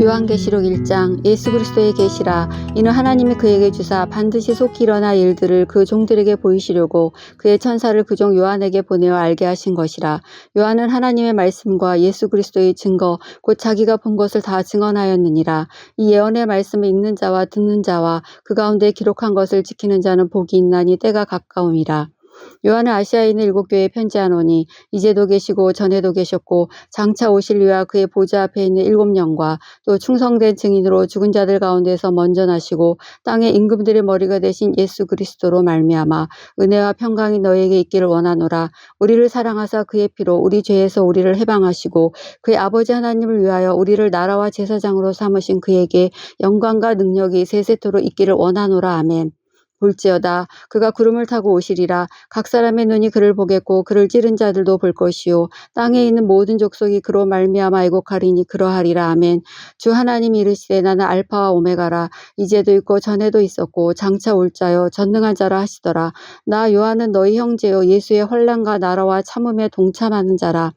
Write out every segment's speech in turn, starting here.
요한계시록 1장. 예수 그리스도의 계시라. 이는 하나님이 그에게 주사 반드시 속히 일어날 일들을 그 종들에게 보이시려고 그의 천사를 그 종 요한에게 보내어 알게 하신 것이라. 요한은 하나님의 말씀과 예수 그리스도의 증거 곧 자기가 본 것을 다 증언하였느니라. 이 예언의 말씀을 읽는 자와 듣는 자와 그 가운데 기록한 것을 지키는 자는 복이 있나니 때가 가까움이라. 요한은 아시아에 있는 7교회에 편지하노니 이제도 계시고 전에도 계셨고 장차 오실 이와 그의 보좌 앞에 있는 7영과 또 충성된 증인으로 죽은 자들 가운데서 먼저 나시고 땅의 임금들의 머리가 되신 예수 그리스도로 말미암아 은혜와 평강이 너희에게 있기를 원하노라. 우리를 사랑하사 그의 피로 우리 죄에서 우리를 해방하시고 그의 아버지 하나님을 위하여 우리를 나라와 제사장으로 삼으신 그에게 영광과 능력이 세세토록 있기를 원하노라. 아멘. 볼지어다 그가 구름을 타고 오시리라. 각 사람의 눈이 그를 보겠고 그를 찌른 자들도 볼 것이요 땅에 있는 모든 족속이 그로 말미암아 애곡하리니 그러하리라. 아멘. 주 하나님이 이르시되 나는 알파와 오메가라. 이제도 있고 전에도 있었고 장차 올 자요 전능한 자라 하시더라. 나 요한은 너희 형제요 예수의 환난과 나라와 참음에 동참하는 자라.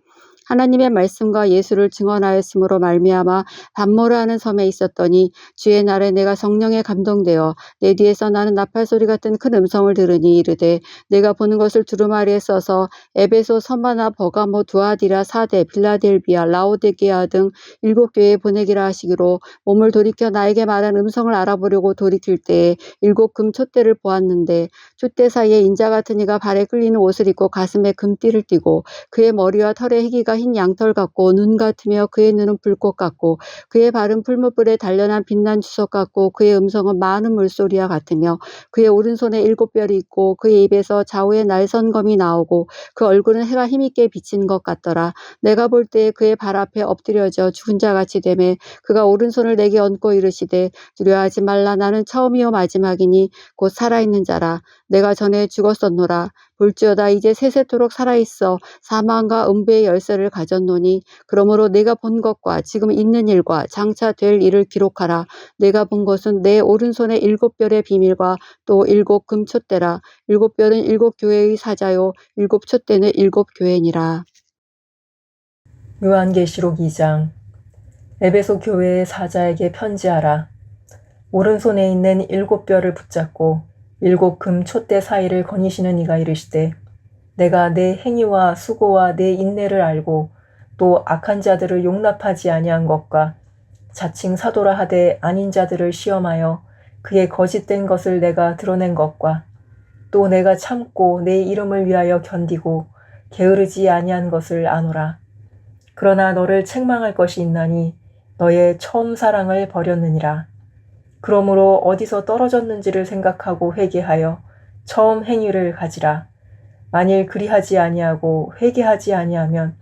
하나님의 말씀과 예수를 증언하였으므로 말미암아 반모라 하는 섬에 있었더니 주의 날에 내가 성령에 감동되어 내 뒤에서 나는 나팔 소리 같은 큰 음성을 들으니 이르되 내가 보는 것을 두루마리에 써서 에베소, 서마나, 버가모, 두아디라, 사데, 빌라델비아, 라오디게아 등 7교회에 보내기라 하시기로 몸을 돌이켜 나에게 말한 음성을 알아보려고 돌이킬 때에 7금 촛대를 보았는데 촛대 사이에 인자 같은 이가 발에 끌리는 옷을 입고 가슴에 금띠를 띠고 그의 머리와 털에 희기가 흰 양털 같고 눈 같으며 그의 눈은 불꽃 같고 그의 발은 풀무불에 단련한 빛난 주석 같고 그의 음성은 많은 물소리와 같으며 그의 오른손에 7별이 있고 그의 입에서 좌우에 날선검이 나오고 그 얼굴은 해가 힘있게 비친 것 같더라. 내가 볼 때에 그의 발 앞에 엎드려져 죽은 자같이 되매 그가 오른손을 내게 얹고 이르시되 두려워하지 말라. 나는 처음이요 마지막이니 곧 살아있는 자라. 내가 전에 죽었었노라. 볼지어다 이제 세세토록 살아있어 사망과 음부의 열쇠를 가졌노니 그러므로 내가 본 것과 지금 있는 일과 장차 될 일을 기록하라. 내가 본 것은 내 오른손에 7별의 비밀과 또 7금 촛대라. 7별은 7교회의 사자요 7촛대는 7교회니라. 요한계시록 2장. 에베소 교회의 사자에게 편지하라. 오른손에 있는 7별을 붙잡고 7금 촛대 사이를 거니시는 이가 이르시되 내가 내 행위와 수고와 내 인내를 알고 또 악한 자들을 용납하지 아니한 것과 자칭 사도라 하되 아닌 자들을 시험하여 그의 거짓된 것을 내가 드러낸 것과 또 내가 참고 내 이름을 위하여 견디고 게으르지 아니한 것을 아노라. 그러나 너를 책망할 것이 있나니 너의 처음 사랑을 버렸느니라. 그러므로 어디서 떨어졌는지를 생각하고 회개하여 처음 행위를 가지라. 만일 그리하지 아니하고 회개하지 아니하면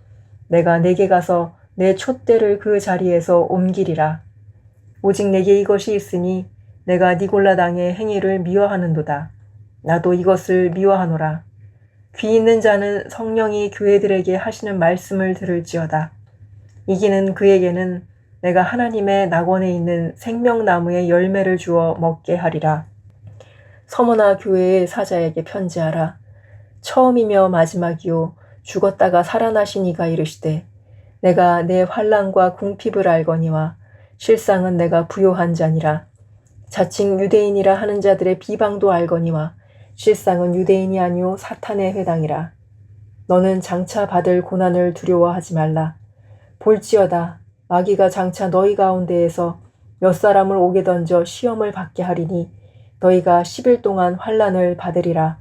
내가 내게 가서 내 촛대를 그 자리에서 옮기리라. 오직 내게 이것이 있으니 내가 니골라 당의 행위를 미워하는도다. 나도 이것을 미워하노라. 귀 있는 자는 성령이 교회들에게 하시는 말씀을 들을지어다. 이기는 그에게는 내가 하나님의 낙원에 있는 생명나무의 열매를 주어 먹게 하리라. 서머나 교회의 사자에게 편지하라. 처음이며 마지막이요 죽었다가 살아나신 이가 이르시되 내가 내 환난과 궁핍을 알거니와 실상은 내가 부요한 자니라. 자칭 유대인이라 하는 자들의 비방도 알거니와 실상은 유대인이 아니오 사탄의 회당이라. 너는 장차 받을 고난을 두려워하지 말라. 볼지어다 마귀가 장차 너희 가운데에서 몇 사람을 옥에 던져 시험을 받게 하리니 너희가 10일 동안 환난을 받으리라.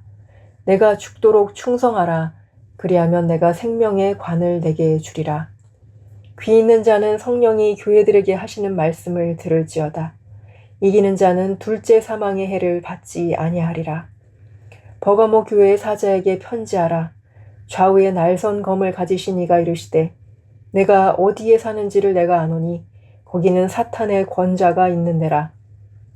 내가 죽도록 충성하라. 그리하면 내가 생명의 관을 내게 주리라. 귀 있는 자는 성령이 교회들에게 하시는 말씀을 들을지어다. 이기는 자는 둘째 사망의 해를 받지 아니하리라. 버가모 교회의 사자에게 편지하라. 좌우에 날선 검을 가지신 이가 이르시되 내가 어디에 사는지를 내가 아노니 거기는 사탄의 권자가 있는 데라.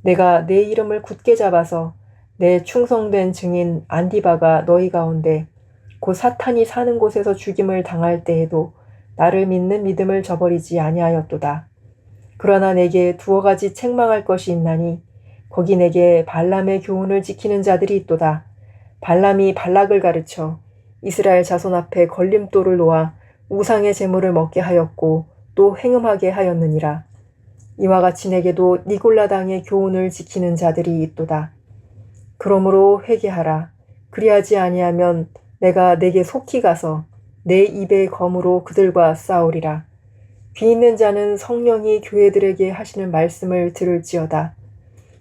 내가 내 이름을 굳게 잡아서 내 충성된 증인 안디바가 너희 가운데 곧 사탄이 사는 곳에서 죽임을 당할 때에도 나를 믿는 믿음을 저버리지 아니하였도다. 그러나 내게 2가지 책망할 것이 있나니 거기 내게 발람의 교훈을 지키는 자들이 있도다. 발람이 발락을 가르쳐 이스라엘 자손 앞에 걸림돌을 놓아 우상의 제물을 먹게 하였고 또 행음하게 하였느니라. 이와 같이 내게도 니골라당의 교훈을 지키는 자들이 있도다. 그러므로 회개하라. 그리하지 아니하면 내가 내게 속히 가서 내 입의 검으로 그들과 싸우리라. 귀 있는 자는 성령이 교회들에게 하시는 말씀을 들을지어다.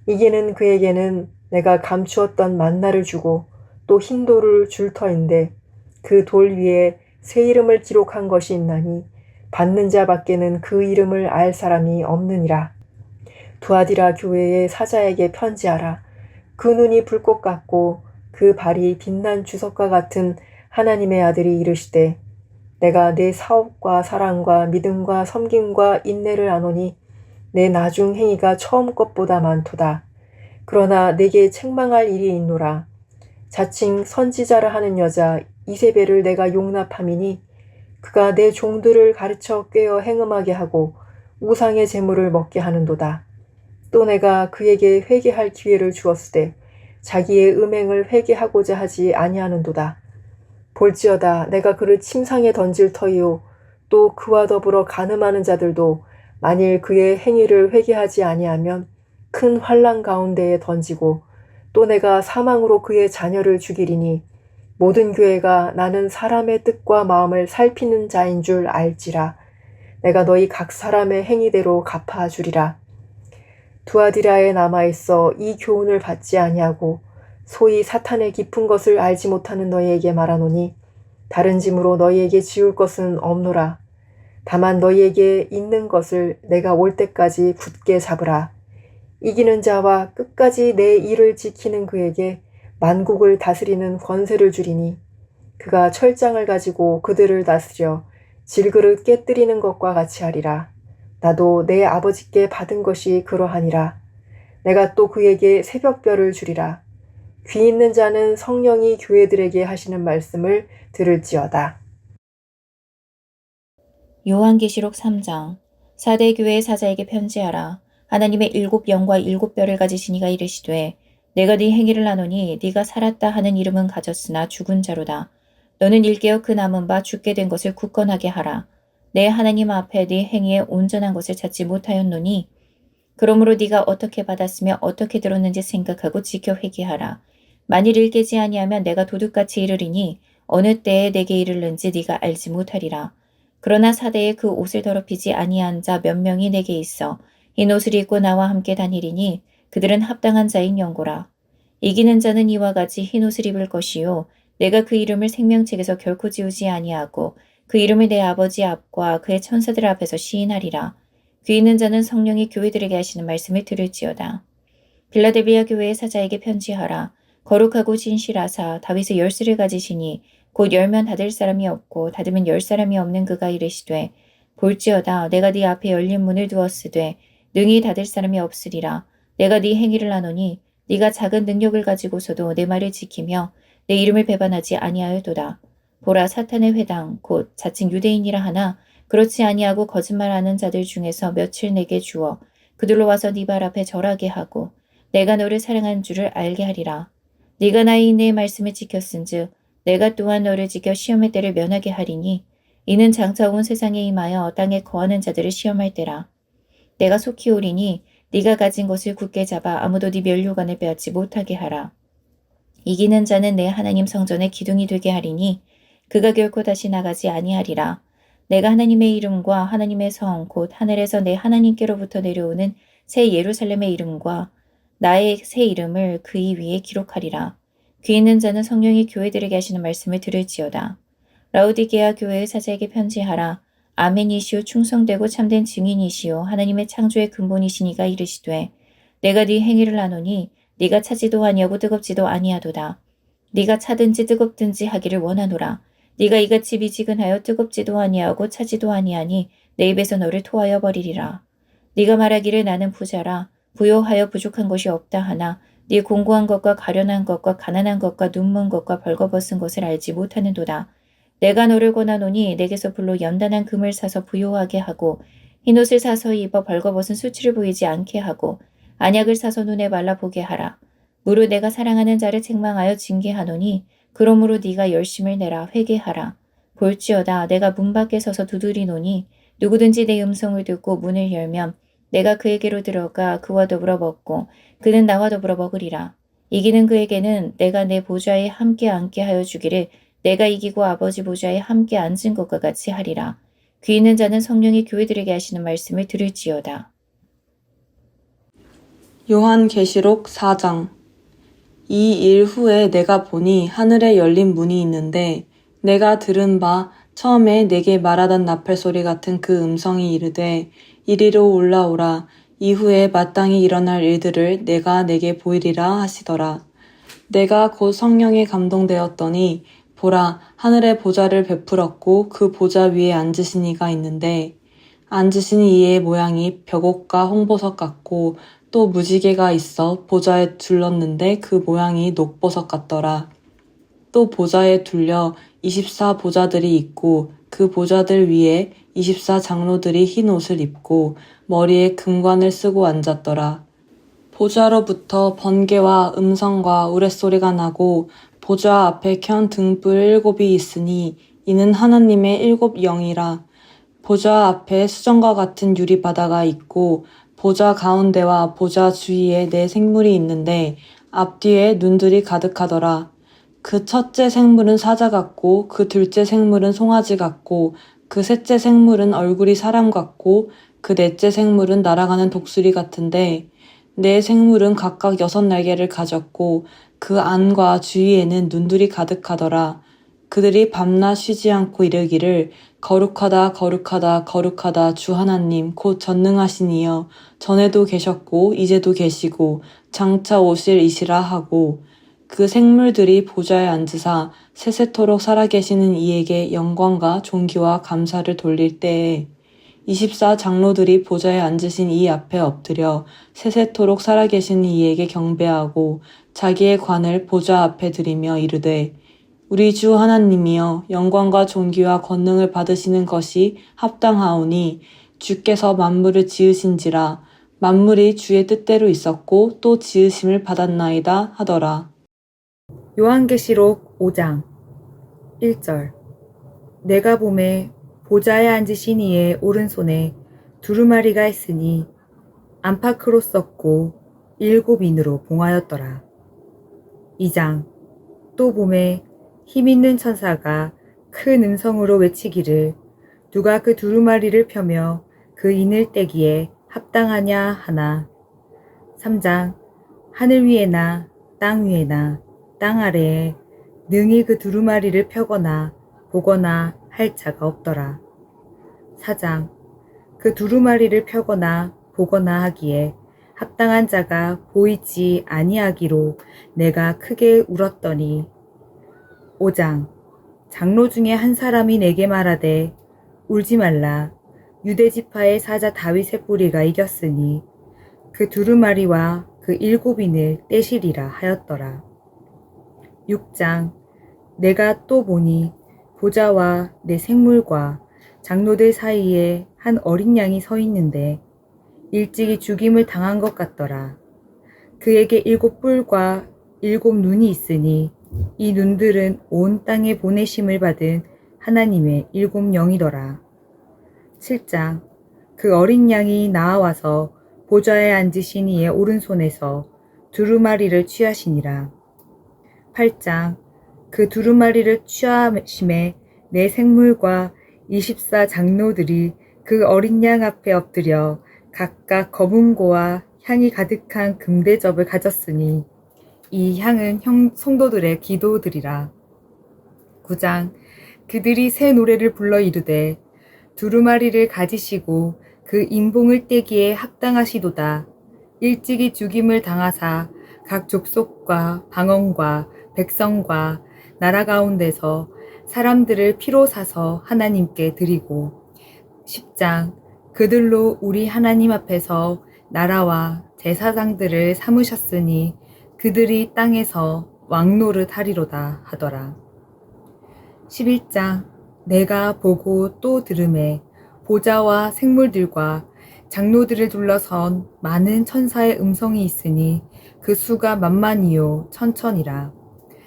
이기는 그에게는 내가 감추었던 만나를 주고 또 흰 돌을 줄 터인데 그 돌 위에 새 이름을 기록한 것이 있나니 받는 자 밖에는 그 이름을 알 사람이 없느니라. 두아디라 교회의 사자에게 편지하라. 그 눈이 불꽃 같고 그 발이 빛난 주석과 같은 하나님의 아들이 이르시되 내가 내 사업과 사랑과 믿음과 섬김과 인내를 아노니 내 나중 행위가 처음 것보다 많도다. 그러나 내게 책망할 일이 있노라. 자칭 선지자라 하는 여자 이세벨을 내가 용납함이니 그가 내 종들을 가르쳐 꿰어 행음하게 하고 우상의 재물을 먹게 하는도다. 또 내가 그에게 회개할 기회를 주었으되 자기의 음행을 회개하고자 하지 아니하는도다. 볼지어다 내가 그를 침상에 던질 터이요 또 그와 더불어 간음하는 자들도 만일 그의 행위를 회개하지 아니하면 큰 환난 가운데에 던지고 또 내가 사망으로 그의 자녀를 죽이리니 모든 교회가 나는 사람의 뜻과 마음을 살피는 자인 줄 알지라. 내가 너희 각 사람의 행위대로 갚아주리라. 두아디라에 남아있어 이 교훈을 받지 아니하고 소위 사탄의 깊은 것을 알지 못하는 너희에게 말하노니 다른 짐으로 너희에게 지울 것은 없노라. 다만 너희에게 있는 것을 내가 올 때까지 굳게 잡으라. 이기는 자와 끝까지 내 일을 지키는 그에게 만국을 다스리는 권세를 주리니 그가 철장을 가지고 그들을 다스려 질그릇 깨뜨리는 것과 같이 하리라. 나도 내 아버지께 받은 것이 그러하니라. 내가 또 그에게 새벽별을 주리라. 귀 있는 자는 성령이 교회들에게 하시는 말씀을 들을지어다. 요한계시록 3장. 사대 교회의 사자에게 편지하라. 하나님의 7영과 7뼈를 가지신 이가 이르시되 내가 네 행위를 아노니 네가 살았다 하는 이름은 가졌으나 죽은 자로다. 너는 일깨어 그 남은 바 죽게 된 것을 굳건하게 하라. 내 하나님 앞에 네 행위에 온전한 것을 찾지 못하였노니 그러므로 네가 어떻게 받았으며 어떻게 들었는지 생각하고 지켜 회개하라. 만일 일깨지 아니하면 내가 도둑같이 이르리니 어느 때에 내게 이르는지 네가 알지 못하리라. 그러나 사대에 그 옷을 더럽히지 아니한 자 몇 명이 내게 있어 흰 옷을 입고 나와 함께 다니리니 그들은 합당한 자인 영고라. 이기는 자는 이와 같이 흰 옷을 입을 것이요 내가 그 이름을 생명책에서 결코 지우지 아니하고 그 이름을 내 아버지 앞과 그의 천사들 앞에서 시인하리라. 귀 있는 자는 성령이 교회들에게 하시는 말씀을 들을지어다. 빌라델비아 교회의 사자에게 편지하라. 거룩하고 진실하사 다윗의 열쇠를 가지시니 곧 열면 닫을 사람이 없고 닫으면 열 사람이 없는 그가 이르시되 볼지어다 내가 네 앞에 열린 문을 두었으되 능히 닫을 사람이 없으리라. 내가 네 행위를 아노니 네가 작은 능력을 가지고서도 내 말을 지키며 내 이름을 배반하지 아니하였도다. 보라 사탄의 회당 곧 자칭 유대인이라 하나 그렇지 아니하고 거짓말하는 자들 중에서 며칠 내게 주어 그들로 와서 네 발 앞에 절하게 하고 내가 너를 사랑한 줄을 알게 하리라. 네가 나의 인내의 말씀을 지켰은즉 내가 또한 너를 지켜 시험의 때를 면하게 하리니 이는 장차 온 세상에 임하여 땅에 거하는 자들을 시험할 때라. 내가 속히 오리니 네가 가진 것을 굳게 잡아 아무도 네 면류관을 빼앗지 못하게 하라. 이기는 자는 내 하나님 성전의 기둥이 되게 하리니 그가 결코 다시 나가지 아니하리라. 내가 하나님의 이름과 하나님의 성 곧 하늘에서 내 하나님께로부터 내려오는 새 예루살렘의 이름과 나의 새 이름을 그의 위에 기록하리라. 귀 있는 자는 성령이 교회들에게 하시는 말씀을 들을지어다. 라우디게아 교회의 사자에게 편지하라. 아멘이시오 충성되고 참된 증인이시오 하나님의 창조의 근본이신 이가 이르시되 내가 네 행위를 아노니 네가 차지도 아니하고 뜨겁지도 아니하도다. 네가 차든지 뜨겁든지 하기를 원하노라. 네가 이같이 미지근하여 뜨겁지도 아니하고 차지도 아니하니 내 입에서 너를 토하여 버리리라. 네가 말하기를 나는 부자라 부요하여 부족한 것이 없다 하나 네 공고한 것과 가련한 것과 가난한 것과 눈먼 것과 벌거벗은 것을 알지 못하는도다. 내가 너를 권하노니 내게서 불로 연단한 금을 사서 부요하게 하고 흰옷을 사서 입어 벌거벗은 수치를 보이지 않게 하고 안약을 사서 눈에 발라보게 하라. 무릇 내가 사랑하는 자를 책망하여 징계하노니 그러므로 네가 열심을 내라 회개하라. 볼지어다 내가 문 밖에 서서 두드리노니 누구든지 내 음성을 듣고 문을 열면 내가 그에게로 들어가 그와 더불어 먹고 그는 나와 더불어 먹으리라. 이기는 그에게는 내가 내 보좌에 함께 앉게 하여 주기를 내가 이기고 아버지 보좌에 함께 앉은 것과 같이 하리라. 귀 있는 자는 성령이 교회들에게 하시는 말씀을 들을지어다. 요한계시록 4장. 이 일 후에 내가 보니 하늘에 열린 문이 있는데 내가 들은 바 처음에 내게 말하던 나팔 소리 같은 그 음성이 이르되 이리로 올라오라. 이후에 마땅히 일어날 일들을 내가 내게 보이리라 하시더라. 내가 곧 성령에 감동되었더니 보라, 하늘에 보좌를 베풀었고 그 보좌 위에 앉으신 이가 있는데 앉으신 이의 모양이 벽옥과 홍보석 같고 또 무지개가 있어 보좌에 둘렀는데 그 모양이 녹보석 같더라. 또 보좌에 둘려 24 보좌들이 있고 그 보좌들 위에 24 장로들이 흰 옷을 입고 머리에 금관을 쓰고 앉았더라. 보좌로부터 번개와 음성과 우레소리가 나고 보좌 앞에 켠 등불 7이 있으니 이는 하나님의 7 영이라. 보좌 앞에 수정과 같은 유리바다가 있고 보좌 가운데와 보좌 주위에 4 생물이 있는데 앞뒤에 눈들이 가득하더라. 그 첫째 생물은 사자 같고 그 둘째 생물은 송아지 같고 그 셋째 생물은 얼굴이 사람 같고 그 넷째 생물은 날아가는 독수리 같은데 4 생물은 각각 6 날개를 가졌고 그 안과 주위에는 눈들이 가득하더라. 그들이 밤낮 쉬지 않고 이르기를 거룩하다 거룩하다 거룩하다 주 하나님 곧 전능하신 이여 전에도 계셨고 이제도 계시고 장차 오실 이시라 하고 그 생물들이 보좌에 앉으사 세세토록 살아계시는 이에게 영광과 존귀와 감사를 돌릴 때에 24 장로들이 보좌에 앉으신 이 앞에 엎드려 세세토록 살아계신 이에게 경배하고 자기의 관을 보좌 앞에 드리며 이르되 우리 주 하나님이여 영광과 존귀와 권능을 받으시는 것이 합당하오니 주께서 만물을 지으신지라 만물이 주의 뜻대로 있었고 또 지으심을 받았나이다 하더라. 요한계시록 5장 1절. 내가 보매 보좌에 앉으신 이의 오른손에 두루마리가 있으니 안팎으로 썼고 7인으로 봉하였더라. 2장. 또 보매 힘있는 천사가 큰 음성으로 외치기를 누가 그 두루마리를 펴며 그 인을 떼기에 합당하냐 하나. 3장. 하늘 위에나 땅 위에나 땅 아래에 능히 그 두루마리를 펴거나 보거나 할 자가 없더라. 4장. 그 두루마리를 펴거나 보거나 하기에 합당한 자가 보이지 아니하기로 내가 크게 울었더니 5장. 장로 중에 한 사람이 내게 말하되 울지 말라. 유대 지파의 사자 다윗의 뿌리가 이겼으니 그 두루마리와 그 7인을 떼시리라 하였더라. 6장. 내가 또 보니 보좌와 내 생물과 장로들 사이에 한 어린 양이 서 있는데 일찍이 죽임을 당한 것 같더라. 그에게 7 뿔과 7 눈이 있으니 이 눈들은 온 땅에 보내심을 받은 하나님의 7 영이더라. 7장. 그 어린 양이 나아와서 보좌에 앉으신 이의 오른손에서 두루마리를 취하시니라. 8장. 그 두루마리를 취하심에 내 생물과 24 장로들이 그 어린 양 앞에 엎드려 각각 검은고와 향이 가득한 금대접을 가졌으니 이 향은 성도들의 기도들이라. 9장. 그들이 새 노래를 불러 이르되 두루마리를 가지시고 그 인봉을 떼기에 합당하시도다. 일찍이 죽임을 당하사 각 족속과 방언과 백성과 나라 가운데서 사람들을 피로 사서 하나님께 드리고 10장. 그들로 우리 하나님 앞에서 나라와 제사장들을 삼으셨으니 그들이 땅에서 왕노릇 하리로다 하더라. 11장. 내가 보고 또 들으매 보좌와 생물들과 장로들을 둘러선 많은 천사의 음성이 있으니 그 수가 만만이요 천천이라.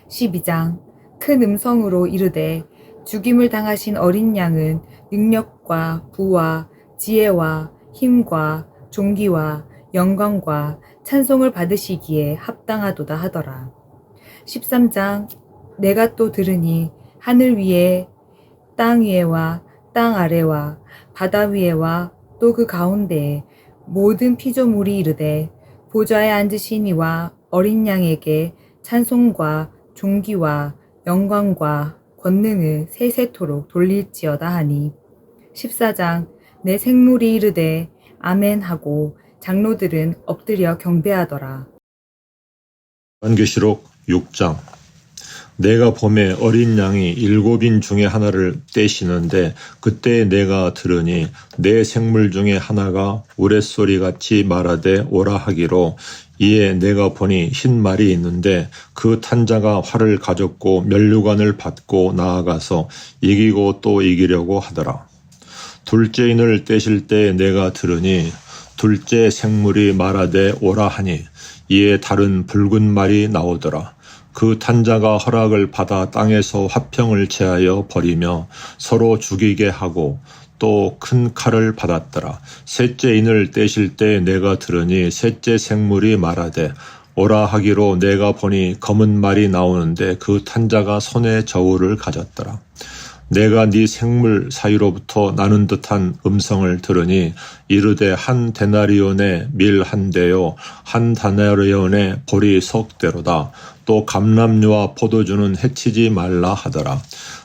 12장. 큰 음성으로 이르되 죽임을 당하신 어린 양은 능력과 부와 지혜와 힘과 존귀와 영광과 찬송을 받으시기에 합당하도다 하더라. 13장 내가 또 들으니 하늘 위에 땅 위에와 땅 아래와 바다 위에와 또 그 가운데에 모든 피조물이 이르되 보좌에 앉으신 이와 어린 양에게 찬송과 존귀와 영광과 권능을 세세토록 돌릴지어다 하니 14장 내 생물이 이르되 아멘 하고 장로들은 엎드려 경배하더라. 요한계시록 6장 내가 봄에 어린 양이 7인 중에 하나를 떼시는데 그때 내가 들으니 내 생물 중에 하나가 우레소리같이 말하되 오라 하기로 이에 내가 보니 흰 말이 있는데 그 탄자가 활을 가졌고 면류관을 받고 나아가서 이기고 또 이기려고 하더라. 둘째 인을 떼실 때 내가 들으니 둘째 생물이 말하되 오라 하니 이에 다른 붉은 말이 나오더라. 그 탄자가 허락을 받아 땅에서 화평을 제하여 버리며 서로 죽이게 하고 또 큰 칼을 받았더라. 셋째 인을 떼실 때 내가 들으니 셋째 생물이 말하되 오라 하기로 내가 보니 검은 말이 나오는데 그 탄자가 손에 저울을 가졌더라. 내가 네 생물 사이로부터 나는 듯한 음성을 들으니 이르되 한 데나리온의 밀 한 대요 한 데나리온의 보리 석 대로다. 또 감람류와 포도주는 해치지 말라 하더라.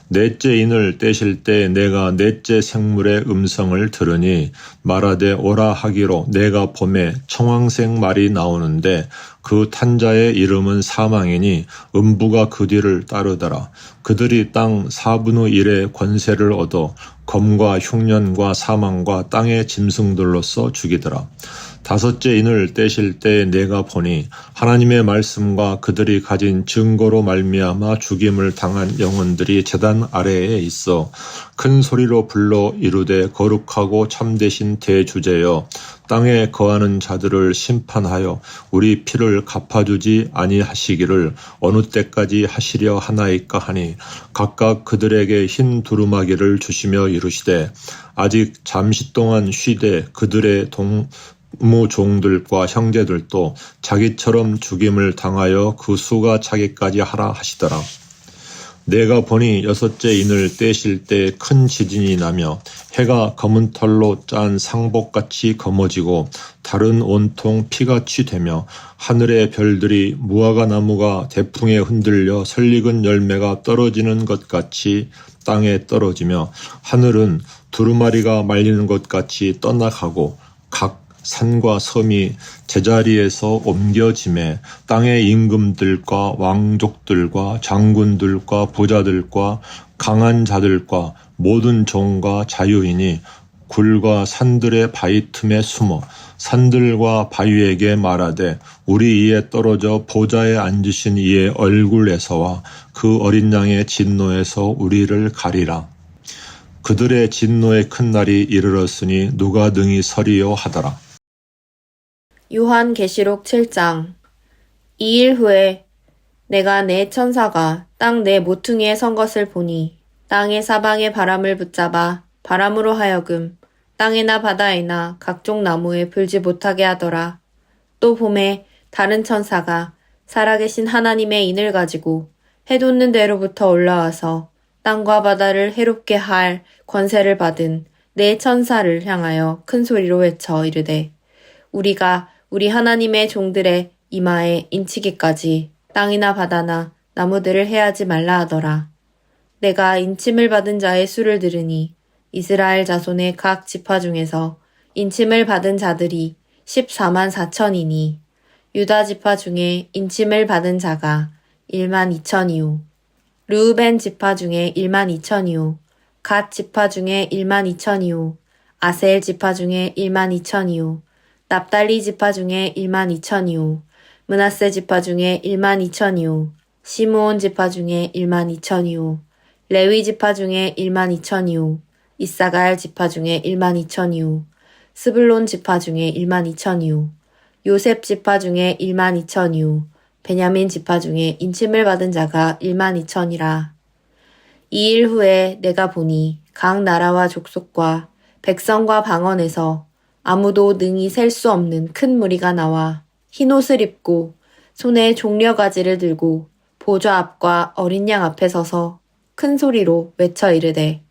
넷째 인을 떼실 때 내가 넷째 생물의 음성을 들으니 말하되 오라 하기로 내가 봄에 청황색 말이 나오는데 그 탄자의 이름은 사망이니 음부가 그 뒤를 따르더라. 그들이 땅 4분의 1의 권세를 얻어 검과 흉년과 사망과 땅의 짐승들로서 죽이더라. 다섯째 인을 떼실 때 내가 보니 하나님의 말씀과 그들이 가진 증거로 말미암아 죽임을 당한 영혼들이 제단 아래에 있어 큰 소리로 불러 이르되 거룩하고 참되신 대주제여 땅에 거하는 자들을 심판하여 우리 피를 갚아주지 아니하시기를 어느 때까지 하시려 하나이까 하니 각각 그들에게 흰 두루마기를 주시며 이르시되 아직 잠시 동안 쉬되 그들의 무종들과 형제들도 자기처럼 죽임을 당하여 그 수가 차기까지 하라 하시더라. 내가 보니 여섯째 인을 떼실 때 큰 지진이 나며 해가 검은 털로 짠 상복같이 검어지고 달은 온통 피같이 되며 하늘의 별들이 무화과 나무가 대풍에 흔들려 설익은 열매가 떨어지는 것 같이 땅에 떨어지며 하늘은 두루마리가 말리는 것 같이 떠나가고 각 산과 섬이 제자리에서 옮겨짐에 땅의 임금들과 왕족들과 장군들과 부자들과 강한 자들과 모든 종과 자유인이 굴과 산들의 바위 틈에 숨어 산들과 바위에게 말하되 우리 이에 떨어져 보좌에 앉으신 이의 얼굴에서와 그 어린 양의 진노에서 우리를 가리라. 그들의 진노의 큰 날이 이르렀으니 누가 능히 서리요 하더라. 요한계시록 7장 2일 후에 내가 내 천사가 땅 내 모퉁이에 선 것을 보니 땅의 사방에 바람을 붙잡아 바람으로 하여금 땅이나 바다이나 각종 나무에 불지 못하게 하더라. 또 봄에 다른 천사가 살아계신 하나님의 인을 가지고 해 돋는 데로부터 올라와서 땅과 바다를 해롭게 할 권세를 받은 네 천사를 향하여 큰 소리로 외쳐 이르되 우리가 우리 하나님의 종들의 이마에 인치기까지 땅이나 바다나 나무들을 해하지 말라 하더라. 내가 인침을 받은 자의 수를 들으니 이스라엘 자손의 각 지파 중에서 인침을 받은 자들이 14만 4천이니 유다 지파 중에 인침을 받은 자가 1만 2천이요 르우벤 지파 중에 1만 2천이요 갓 지파 중에 1만 2천이요 아셀 지파 중에 1만 2천이요 납달리 지파 중에 1만 2천이요 므낫세 지파 중에 1만 2천이요 시므온 지파 중에 1만 2천이요 레위 지파 중에 1만 2천이요 이사갈 지파 중에 1만 2천이요 스불론 지파 중에 1만 2천이요 요셉 지파 중에 1만 2천이요 베냐민 지파 중에 인침을 받은 자가 1만 2천이라. 2일 후에 내가 보니 각 나라와 족속과 백성과 방언에서 아무도 능히 셀 수 없는 큰 무리가 나와 흰옷을 입고 손에 종려가지를 들고 보좌 앞과 어린 양 앞에 서서 큰 소리로 외쳐 이르되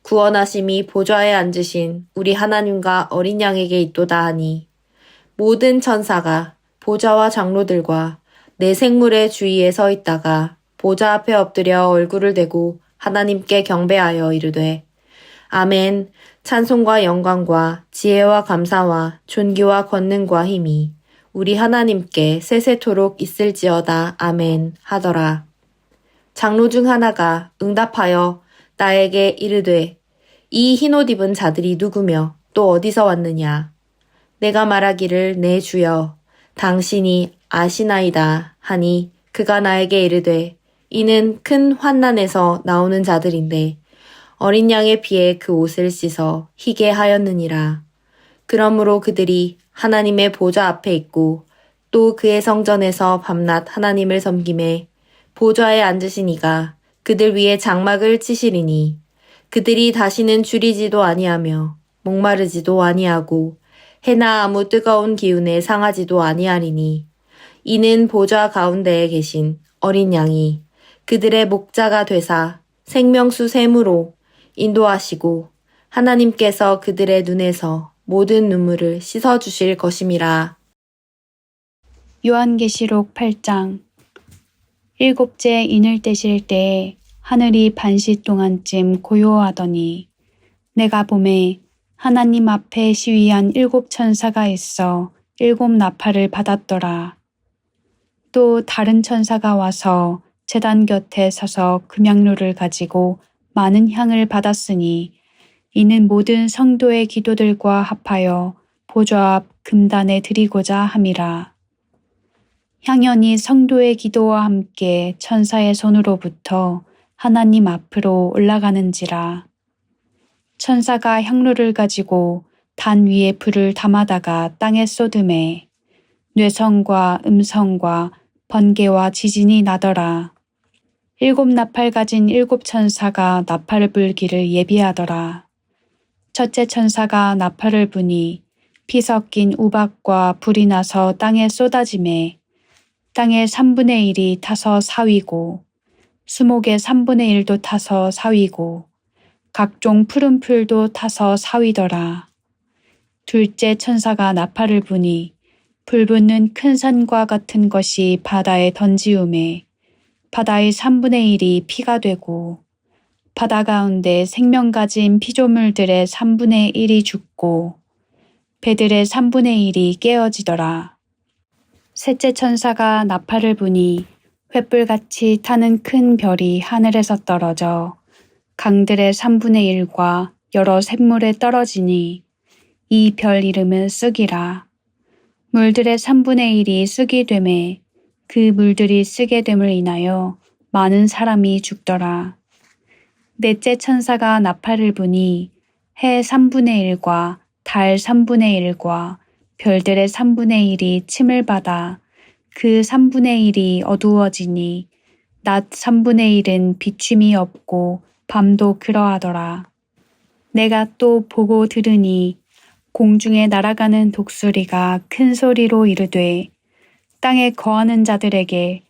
구원하심이 보좌에 앉으신 우리 하나님과 어린 양에게 있도다 하니 모든 천사가 보좌와 장로들과 내 생물의 주위에 서 있다가 보좌 앞에 엎드려 얼굴을 대고 하나님께 경배하여 이르되 아멘. 찬송과 영광과 지혜와 감사와 존귀와 권능과 힘이 우리 하나님께 세세토록 있을지어다. 아멘. 하더라. 장로 중 하나가 응답하여 나에게 이르되 이 흰옷 입은 자들이 누구며 또 어디서 왔느냐. 내가 말하기를 내 주여 당신이 아시나이다 하니 그가 나에게 이르되 이는 큰 환난에서 나오는 자들인데 어린 양의 피에 그 옷을 씻어 희게 하였느니라. 그러므로 그들이 하나님의 보좌 앞에 있고 또 그의 성전에서 밤낮 하나님을 섬김에 보좌에 앉으신 이가 그들 위에 장막을 치시리니 그들이 다시는 줄이지도 아니하며 목마르지도 아니하고 해나 아무 뜨거운 기운에 상하지도 아니하리니 이는 보좌 가운데에 계신 어린 양이 그들의 목자가 되사 생명수 샘으로 인도하시고 하나님께서 그들의 눈에서 모든 눈물을 씻어주실 것임이라. 요한계시록 8장. 일곱째 인을 떼실 때에 하늘이 반시 동안쯤 고요하더니 내가 보매 하나님 앞에 시위한 7 천사가 있어 7 나팔을 받았더라. 또 다른 천사가 와서 제단 곁에 서서 금향로를 가지고 많은 향을 받았으니 이는 모든 성도의 기도들과 합하여 보좌 앞 금단에 드리고자 함이라. 향연이 성도의 기도와 함께 천사의 손으로부터 하나님 앞으로 올라가는지라. 천사가 향로를 가지고 단 위에 불을 담아다가 땅에 쏟음에 뇌성과 음성과 번개와 지진이 나더라. 7 나팔 가진 7 천사가 나팔을 불기를 예비하더라. 첫째 천사가 나팔을 부니 피 섞인 우박과 불이 나서 땅에 쏟아지매 땅의 3분의 1이 타서 사위고 수목의 3분의 1도 타서 사위고 각종 푸른 풀도 타서 사위더라. 둘째 천사가 나팔을 부니 불붙는 큰 산과 같은 것이 바다에 던지우매 바다의 3분의 1이 피가 되고 바다 가운데 생명 가진 피조물들의 3분의 1이 죽고 배들의 3분의 1이 깨어지더라. 셋째 천사가 나팔을 부니 횃불같이 타는 큰 별이 하늘에서 떨어져 강들의 3분의 1과 여러 샘물에 떨어지니 이 별 이름은 쑥이라. 물들의 3분의 1이 쑥이 되매 그 물들이 쓰게 됨을 인하여 많은 사람이 죽더라. 넷째 천사가 나팔을 부니 해 3분의 1과 달 3분의 1과 별들의 3분의 1이 침을 받아 그 3분의 1이 어두워지니 낮 3분의 1은 비춤이 없고 밤도 그러하더라. 내가 또 보고 들으니 공중에 날아가는 독수리가 큰 소리로 이르되 땅에 거하는 자들에게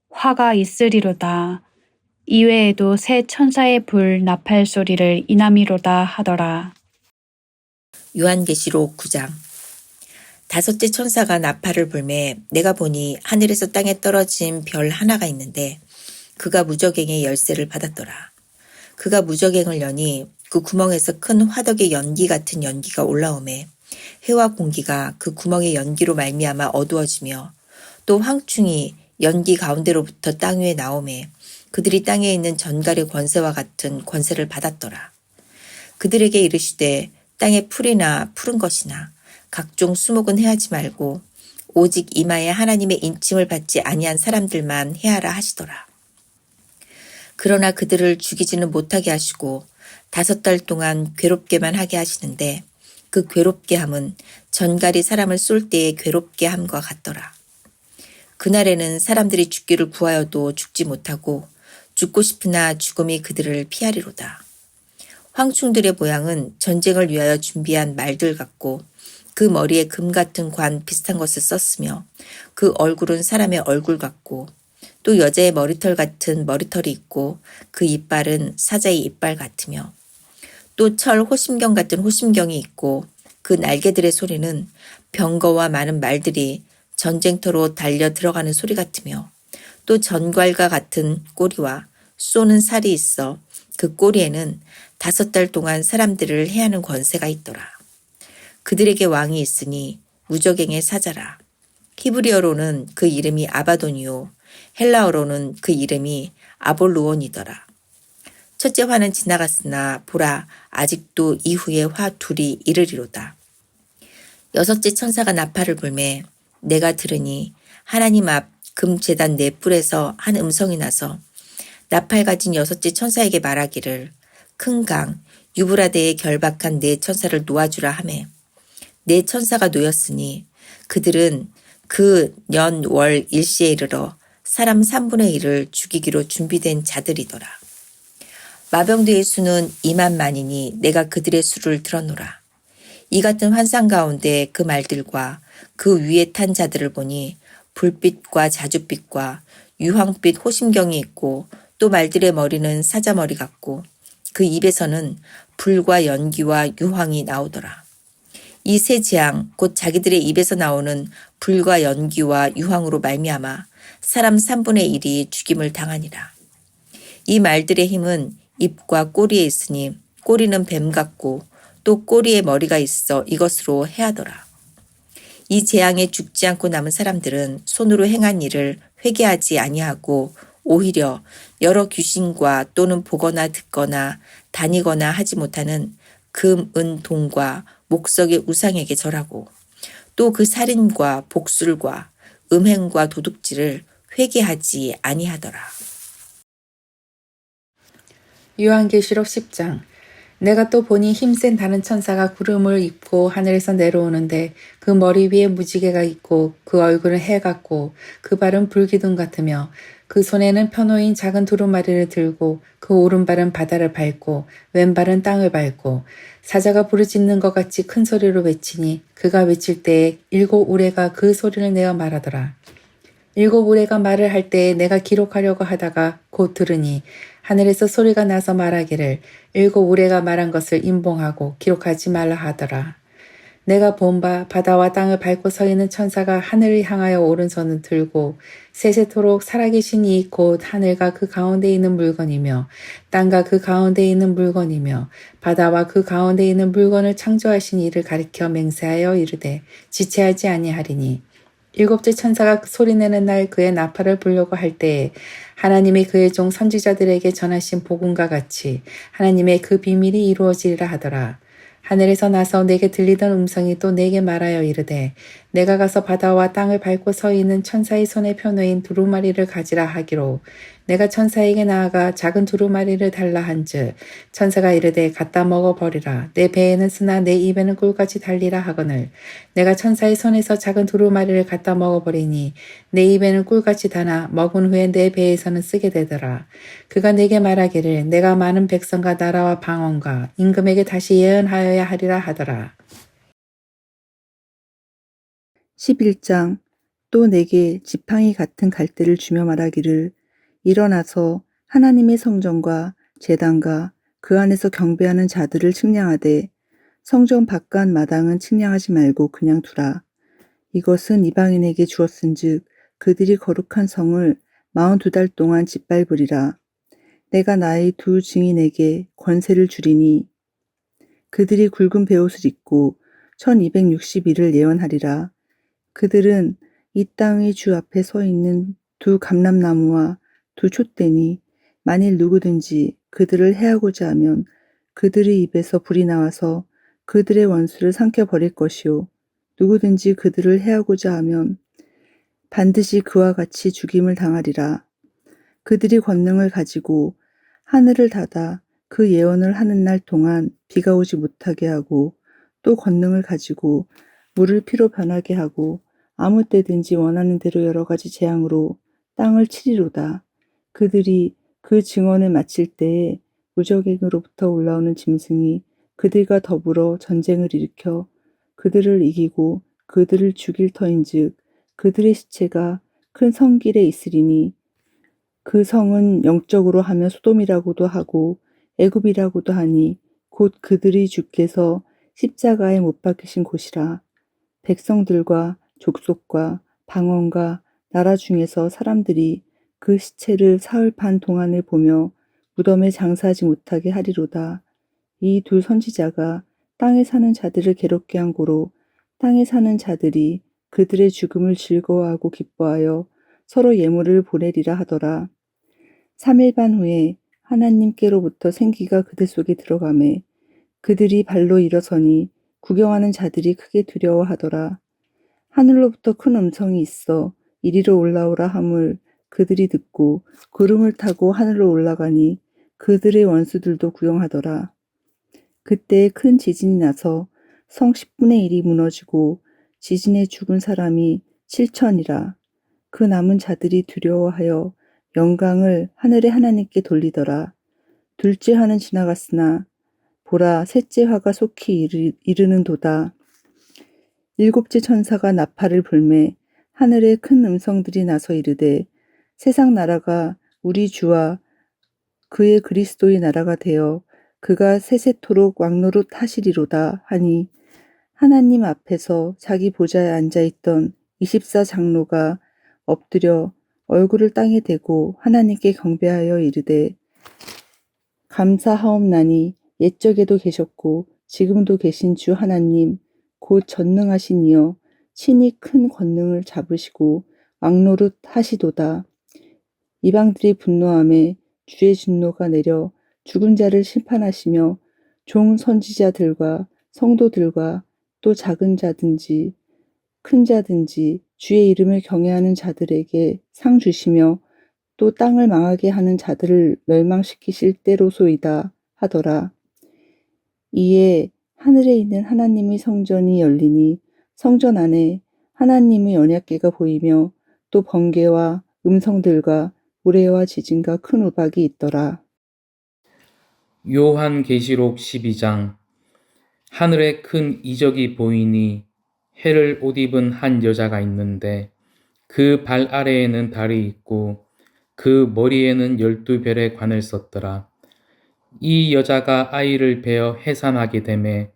화가 있으리로다. 이외에도 새 천사의 불 나팔 소리를 인함이로다 하더라. 요한계시록 9장. 다섯째 천사가 나팔을 불매 내가 보니 하늘에서 땅에 떨어진 별 하나가 있는데 그가 무저갱의 열쇠를 받았더라. 그가 무저갱을 여니 그 구멍에서 큰 화덕의 연기 같은 연기가 올라오매 해와 공기가 그 구멍의 연기로 말미암아 어두워지며 또 황충이 연기 가운데로부터 땅 위에 나오매 그들이 땅에 있는 전갈의 권세와 같은 권세를 받았더라. 그들에게 이르시되 땅에 풀이나 푸른 것이나 각종 수목은 해하지 말고 오직 이마에 하나님의 인침을 받지 아니한 사람들만 해하라 하시더라. 그러나 그들을 죽이지는 못하게 하시고 5달 동안 괴롭게만 하게 하시는데 그 괴롭게 함은 전갈이 사람을 쏠 때의 괴롭게 함과 같더라. 그날에는 사람들이 죽기를 구하여도 죽지 못하고 죽고 싶으나 죽음이 그들을 피하리로다. 황충들의 모양은 전쟁을 위하여 준비한 말들 같고 그 머리에 금 같은 관 비슷한 것을 썼으며 그 얼굴은 사람의 얼굴 같고 또 여자의 머리털 같은 머리털이 있고 그 이빨은 사자의 이빨 같으며 또 철 호심경 같은 호심경이 있고 그 날개들의 소리는 병거와 많은 말들이 전쟁터로 달려 들어가는 소리 같으며 또 전갈과 같은 꼬리와 쏘는 살이 있어 그 꼬리에는 5달 동안 사람들을 해하는 권세가 있더라. 그들에게 왕이 있으니 무저갱의 사자라. 히브리어로는 그 이름이 아바돈이요 헬라어로는 그 이름이 아볼루온이더라. 첫째 화는 지나갔으나 보라 아직도 이후의 화 둘이 이르리로다. 여섯째 천사가 나팔을 불매 내가 들으니 하나님 앞 금제단 네 뿔에서 한 음성이 나서 나팔 가진 여섯째 천사에게 말하기를 큰 강 유브라데에 결박한 네 천사를 놓아주라 하매 네 천사가 놓였으니 그들은 그 년 월 일시에 이르러 사람 3분의 1을 죽이기로 준비된 자들이더라. 마병대의 수는 2만만이니 내가 그들의 수를 들어노라. 이 같은 환상 가운데 그 말들과 그 위에 탄 자들을 보니 불빛과 자줏빛과 유황빛 호심경이 있고 또 말들의 머리는 사자머리 같고 그 입에서는 불과 연기와 유황이 나오더라. 이 세 재앙 곧 자기들의 입에서 나오는 불과 연기와 유황으로 말미암아 사람 3분의 1이 죽임을 당하니라. 이 말들의 힘은 입과 꼬리에 있으니 꼬리는 뱀 같고 또 꼬리에 머리가 있어 이것으로 해하더라. 이 재앙에 죽지 않고 남은 사람들은 손으로 행한 일을 회개하지 아니하고 오히려 여러 귀신과 또는 보거나 듣거나 다니거나 하지 못하는 금, 은, 동과 목석의 우상에게 절하고 또 그 살인과 복술과 음행과 도둑질을 회개하지 아니하더라. 요한계시록 10장. 내가 또 보니 힘센 다른 천사가 구름을 입고 하늘에서 내려오는데 그 머리 위에 무지개가 있고 그 얼굴은 해 같고 그 발은 불기둥 같으며 그 손에는 펴놓인 작은 두루마리를 들고 그 오른발은 바다를 밟고 왼발은 땅을 밟고 사자가 부르짖는 것 같이 큰 소리로 외치니 그가 외칠 때에 7 우레가 그 소리를 내어 말하더라. 7 우레가 말을 할 때에 내가 기록하려고 하다가 곧 들으니 하늘에서 소리가 나서 말하기를 7 우레가 말한 것을 임봉하고 기록하지 말라 하더라. 내가 본 바 바다와 땅을 밟고 서 있는 천사가 하늘을 향하여 오른손을 들고 세세토록 살아계신 이 곧 하늘과 그 가운데 있는 물건이며 땅과 그 가운데 있는 물건이며 바다와 그 가운데 있는 물건을 창조하신 이를 가리켜 맹세하여 이르되 지체하지 아니하리니 7째 천사가 소리내는 날 그의 나팔을 불려고 할 때에 하나님이 그의 종 선지자들에게 전하신 복음과 같이 하나님의 그 비밀이 이루어지리라 하더라. 하늘에서 나서 내게 들리던 음성이 또 내게 말하여 이르되 내가 가서 바다와 땅을 밟고 서 있는 천사의 손에 펴놓인 두루마리를 가지라 하기로 내가 천사에게 나아가 작은 두루마리를 달라 한즉 천사가 이르되 갖다 먹어버리라. 내 배에는 쓰나 내 입에는 꿀같이 달리라 하거늘 내가 천사의 손에서 작은 두루마리를 갖다 먹어버리니 내 입에는 꿀같이 다나 먹은 후에 내 배에서는 쓰게 되더라. 그가 내게 말하기를 내가 많은 백성과 나라와 방언과 임금에게 다시 예언하여야 하리라 하더라. 11장. 또 내게 지팡이 같은 갈대를 주며 말하기를 일어나서 하나님의 성전과 제단과 그 안에서 경배하는 자들을 측량하되 성전 바깥 마당은 측량하지 말고 그냥 두라. 이것은 이방인에게 주었은즉 그들이 거룩한 성을 42달 동안 짓밟으리라. 내가 나의 2 증인에게 권세를 주리니 그들이 굵은 베옷을 입고 1260일을 예언하리라. 그들은 이 땅의 주 앞에 서 있는 2 감람나무와 2 촛대니 만일 누구든지 그들을 해하고자 하면 그들의 입에서 불이 나와서 그들의 원수를 삼켜버릴 것이요 누구든지 그들을 해하고자 하면 반드시 그와 같이 죽임을 당하리라. 그들이 권능을 가지고 하늘을 닫아 그 예언을 하는 날 동안 비가 오지 못하게 하고 또 권능을 가지고 물을 피로 변하게 하고 아무 때든지 원하는 대로 여러 가지 재앙으로 땅을 치리로다. 그들이 그 증언을 마칠 때에 무적행으로부터 올라오는 짐승이 그들과 더불어 전쟁을 일으켜 그들을 이기고 그들을 죽일 터인즉 그들의 시체가 큰 성길에 있으리니 그 성은 영적으로 하면 소돔이라고도 하고 애굽이라고도 하니 곧 그들이 주께서 십자가에 못 박히신 곳이라. 백성들과 족속과 방언과 나라 중에서 사람들이 그 시체를 사흘 반 동안을 보며 무덤에 장사하지 못하게 하리로다. 이 두 선지자가 땅에 사는 자들을 괴롭게 한 고로 땅에 사는 자들이 그들의 죽음을 즐거워하고 기뻐하여 서로 예물을 보내리라 하더라. 3일 반 후에 하나님께로부터 생기가 그들 속에 들어가매 그들이 발로 일어서니 구경하는 자들이 크게 두려워하더라. 하늘로부터 큰 음성이 있어 이리로 올라오라 함을 그들이 듣고 구름을 타고 하늘로 올라가니 그들의 원수들도 구경하더라. 그때 큰 지진이 나서 성 10분의 1이 무너지고 지진에 죽은 사람이 7천이라. 그 남은 자들이 두려워하여 영광을 하늘의 하나님께 돌리더라. 둘째 화는 지나갔으나 보라 셋째 화가 속히 이르는도다. 일곱째 천사가 나팔을 불매 하늘에 큰 음성들이 나서 이르되 세상 나라가 우리 주와 그의 그리스도의 나라가 되어 그가 세세토록 왕노릇 하시리로다 하니 하나님 앞에서 자기 보좌에 앉아있던 24장로가 엎드려 얼굴을 땅에 대고 하나님께 경배하여 이르되 감사하옵나니 옛적에도 계셨고 지금도 계신 주 하나님 곧 전능하신 이여 친히 큰 권능을 잡으시고 왕노릇 하시도다. 이방들이 분노하매 주의 진노가 내려 죽은 자를 심판하시며 종 선지자들과 성도들과 또 작은 자든지 큰 자든지 주의 이름을 경외하는 자들에게 상 주시며 또 땅을 망하게 하는 자들을 멸망시키실 때로소이다 하더라. 이에 하늘에 있는 하나님의 성전이 열리니 성전 안에 하나님의 언약궤가 보이며 또 번개와 음성들과 우레와 지진과 큰 우박이 있더라. 요한계시록 12장. 하늘에 큰 이적이 보이니 해를 옷 입은 한 여자가 있는데 그 발 아래에는 달이 있고 그 머리에는 12별의 관을 썼더라. 이 여자가 아이를 베어 해산하게 되매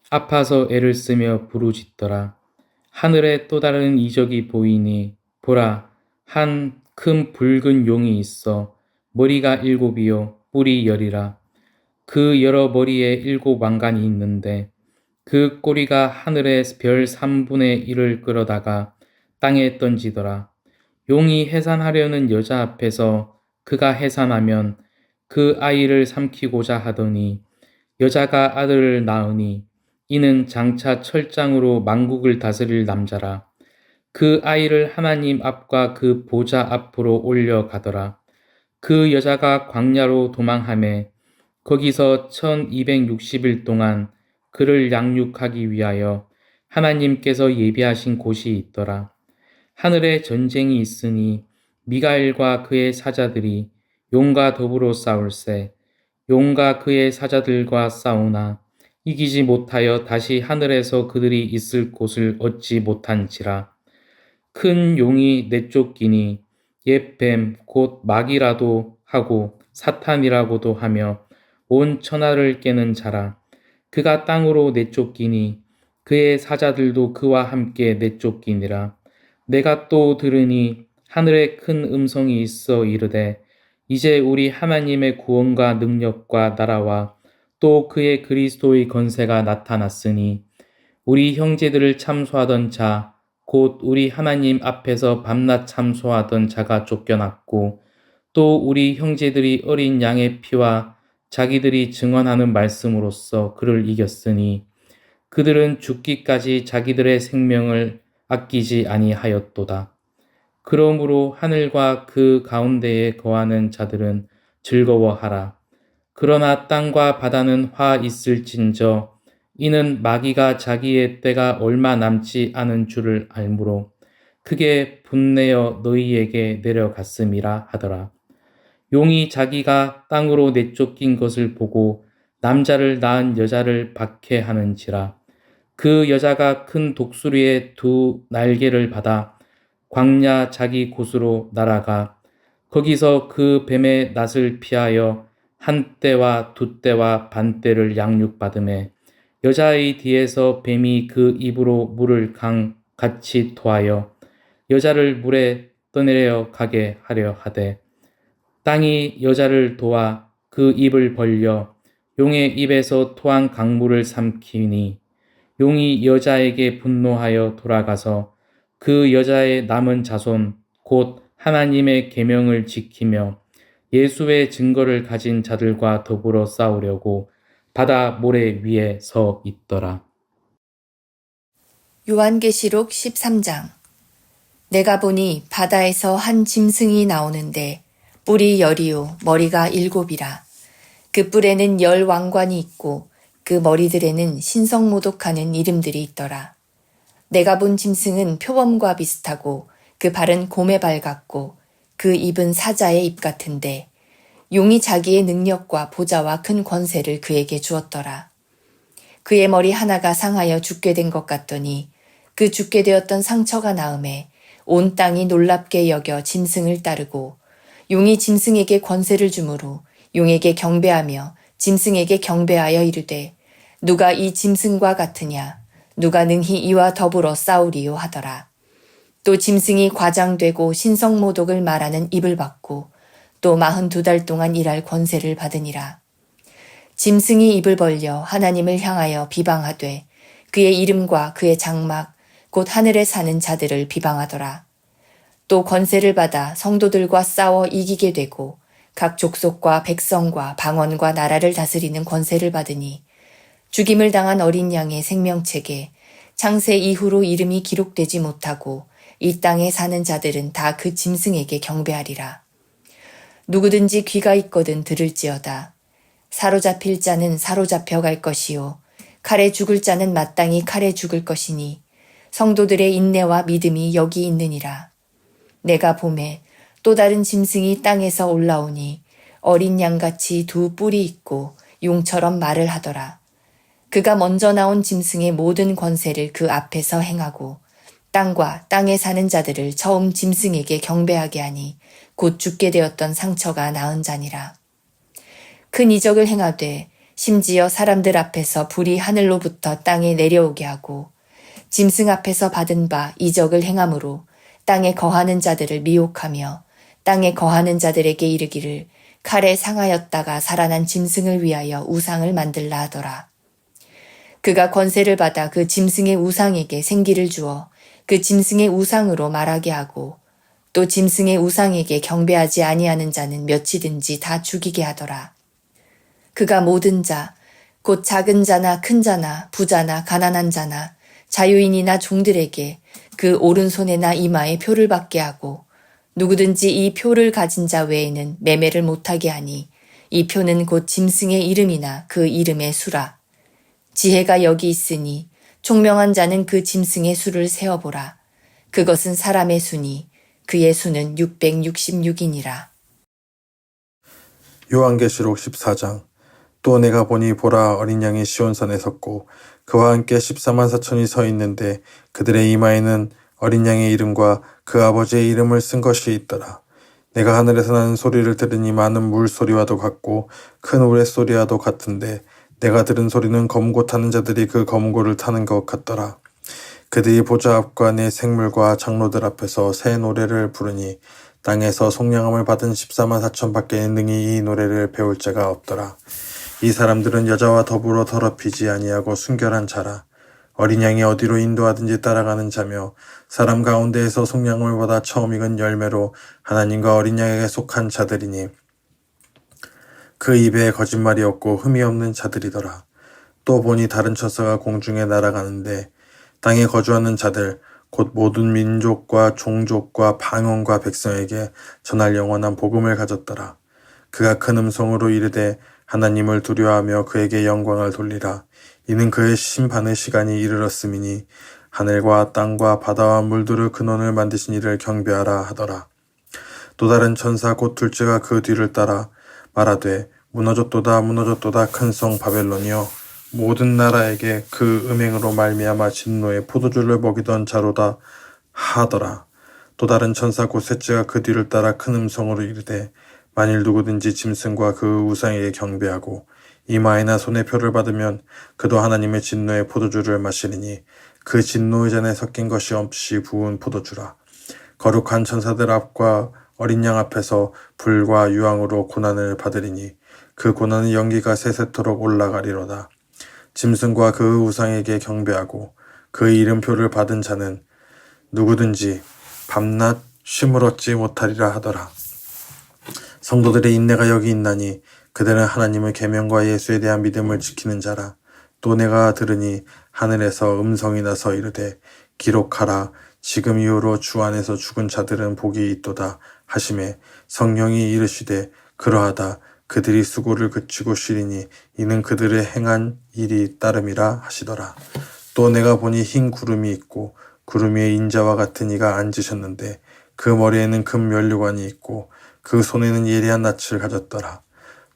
아파서 애를 쓰며 부르짖더라. 하늘에 또 다른 이적이 보이니 보라 한 큰 붉은 용이 있어 머리가 7이요 뿔이 10이라. 그 여러 머리에 7 왕관이 있는데 그 꼬리가 하늘의 별 3분의 1을 끌어다가 땅에 던지더라. 용이 해산하려는 여자 앞에서 그가 해산하면 그 아이를 삼키고자 하더니 여자가 아들을 낳으니 이는 장차 철장으로 만국을 다스릴 남자라. 그 아이를 하나님 앞과 그 보좌 앞으로 올려가더라. 그 여자가 광야로 도망하매 거기서 1260일 동안 그를 양육하기 위하여 하나님께서 예비하신 곳이 있더라. 하늘에 전쟁이 있으니 미가엘과 그의 사자들이 용과 더불어 싸울세. 용과 그의 사자들과 싸우나 이기지 못하여 다시 하늘에서 그들이 있을 곳을 얻지 못한지라. 큰 용이 내쫓기니 옛 뱀 곧 마귀라도 하고 사탄이라고도 하며 온 천하를 깨는 자라. 그가 땅으로 내쫓기니 그의 사자들도 그와 함께 내쫓기니라. 내가 또 들으니 하늘에 큰 음성이 있어 이르되 이제 우리 하나님의 구원과 능력과 나라와 또 그의 그리스도의 건세가 나타났으니 우리 형제들을 참소하던 자 곧 우리 하나님 앞에서 밤낮 참소하던 자가 쫓겨났고 또 우리 형제들이 어린 양의 피와 자기들이 증언하는 말씀으로써 그를 이겼으니 그들은 죽기까지 자기들의 생명을 아끼지 아니하였도다. 그러므로 하늘과 그 가운데에 거하는 자들은 즐거워하라. 그러나 땅과 바다는 화 있을진저 이는 마귀가 자기의 때가 얼마 남지 않은 줄을 알므로 크게 분내어 너희에게 내려갔음이라 하더라. 용이 자기가 땅으로 내쫓긴 것을 보고 남자를 낳은 여자를 박해하는지라. 그 여자가 큰 독수리의 두 날개를 받아 광야 자기 곳으로 날아가 거기서 그 뱀의 낫을 피하여 한 때와 두 때와 반 때를 양육받음에 여자의 뒤에서 뱀이 그 입으로 물을 같이 토하여 여자를 물에 떠내려 가게 하려 하되 땅이 여자를 도와 그 입을 벌려 용의 입에서 토한 강물을 삼키니 용이 여자에게 분노하여 돌아가서 그 여자의 남은 자손 곧 하나님의 계명을 지키며 예수의 증거를 가진 자들과 더불어 싸우려고 바다 모래 위에 서 있더라. 요한계시록 13장. 내가 보니 바다에서 한 짐승이 나오는데 뿔이 10이요 머리가 7이라. 그 뿔에는 10 왕관이 있고 그 머리들에는 신성모독하는 이름들이 있더라. 내가 본 짐승은 표범과 비슷하고 그 발은 곰의 발 같고 그 입은 사자의 입 같은데 용이 자기의 능력과 보좌와 큰 권세를 그에게 주었더라. 그의 머리 하나가 상하여 죽게 된 것 같더니 그 죽게 되었던 상처가 나음에 온 땅이 놀랍게 여겨 짐승을 따르고 용이 짐승에게 권세를 주므로 용에게 경배하며 짐승에게 경배하여 이르되 누가 이 짐승과 같으냐 누가 능히 이와 더불어 싸우리요 하더라. 또 짐승이 과장되고 신성모독을 말하는 입을 받고 또 42달 동안 일할 권세를 받으니라. 짐승이 입을 벌려 하나님을 향하여 비방하되 그의 이름과 그의 장막 곧 하늘에 사는 자들을 비방하더라. 또 권세를 받아 성도들과 싸워 이기게 되고 각 족속과 백성과 방언과 나라를 다스리는 권세를 받으니 죽임을 당한 어린 양의 생명책에 창세 이후로 이름이 기록되지 못하고 이 땅에 사는 자들은 다 그 짐승에게 경배하리라. 누구든지 귀가 있거든 들을지어다. 사로잡힐 자는 사로잡혀 갈 것이요 칼에 죽을 자는 마땅히 칼에 죽을 것이니 성도들의 인내와 믿음이 여기 있느니라. 내가 보매 또 다른 짐승이 땅에서 올라오니 어린 양같이 두 뿔이 있고 용처럼 말을 하더라. 그가 먼저 나온 짐승의 모든 권세를 그 앞에서 행하고 땅과 땅에 사는 자들을 처음 짐승에게 경배하게 하니 곧 죽게 되었던 상처가 나은 자니라. 큰 이적을 행하되 심지어 사람들 앞에서 불이 하늘로부터 땅에 내려오게 하고 짐승 앞에서 받은 바 이적을 행함으로 땅에 거하는 자들을 미혹하며 땅에 거하는 자들에게 이르기를 칼에 상하였다가 살아난 짐승을 위하여 우상을 만들라 하더라. 그가 권세를 받아 그 짐승의 우상에게 생기를 주어 그 짐승의 우상으로 말하게 하고 또 짐승의 우상에게 경배하지 아니하는 자는 몇이든지 다 죽이게 하더라. 그가 모든 자, 곧 작은 자나 큰 자나 부자나 가난한 자나 자유인이나 종들에게 그 오른손에나 이마에 표를 받게 하고 누구든지 이 표를 가진 자 외에는 매매를 못하게 하니 이 표는 곧 짐승의 이름이나 그 이름의 수라. 지혜가 여기 있으니 총명한 자는 그 짐승의 수를 세어보라. 그것은 사람의 수니 그의 수는 666이니라. 요한계시록 14장. 또 내가 보니 보라 어린 양이 시온산에 섰고 그와 함께 14만 4천이 서 있는데 그들의 이마에는 어린 양의 이름과 그 아버지의 이름을 쓴 것이 있더라. 내가 하늘에서 나는 소리를 들으니 많은 물소리와도 같고 큰 우레소리와도 같은데 내가 들은 소리는 검고 타는 자들이 그 검고를 타는 것 같더라. 그들이 보좌 앞과 내 생물과 장로들 앞에서 새 노래를 부르니 땅에서 속량함을 받은 14만 4천 밖에 능히 이 노래를 배울 자가 없더라. 이 사람들은 여자와 더불어 더럽히지 아니하고 순결한 자라. 어린 양이 어디로 인도하든지 따라가는 자며 사람 가운데에서 속량함을 받아 처음 익은 열매로 하나님과 어린 양에게 속한 자들이니 그 입에 거짓말이 없고 흠이 없는 자들이더라. 또 보니 다른 천사가 공중에 날아가는데 땅에 거주하는 자들 곧 모든 민족과 종족과 방언과 백성에게 전할 영원한 복음을 가졌더라. 그가 큰 음성으로 이르되 하나님을 두려워하며 그에게 영광을 돌리라. 이는 그의 심판의 시간이 이르렀음이니 하늘과 땅과 바다와 물들의 근원을 만드신 이를 경배하라 하더라. 또 다른 천사 곧 둘째가 그 뒤를 따라 말하되 무너졌도다 무너졌도다 큰 성 바벨론이여 모든 나라에게 그 음행으로 말미암아 진노의 포도주를 먹이던 자로다 하더라. 또 다른 천사 곧 셋째가 그 뒤를 따라 큰 음성으로 이르되 만일 누구든지 짐승과 그 우상에게 경배하고 이마에나 손에 표를 받으면 그도 하나님의 진노의 포도주를 마시리니 그 진노의 잔에 섞인 것이 없이 부은 포도주라. 거룩한 천사들 앞과 어린 양 앞에서 불과 유황으로 고난을 받으리니 그 고난의 연기가 세세토록 올라가리로다. 짐승과 그 우상에게 경배하고 그 이름표를 받은 자는 누구든지 밤낮 쉼을 얻지 못하리라 하더라. 성도들의 인내가 여기 있나니 그들은 하나님의 계명과 예수에 대한 믿음을 지키는 자라. 또 내가 들으니 하늘에서 음성이 나서 이르되 기록하라. 지금 이후로 주 안에서 죽은 자들은 복이 있도다 하시매 성령이 이르시되 그러하다. 그들이 수고를 그치고 쉬리니 이는 그들의 행한 일이 따름이라 하시더라. 또 내가 보니 흰 구름이 있고 구름 위에 인자와 같은 이가 앉으셨는데 그 머리에는 금 면류관이 있고 그 손에는 예리한 낯을 가졌더라.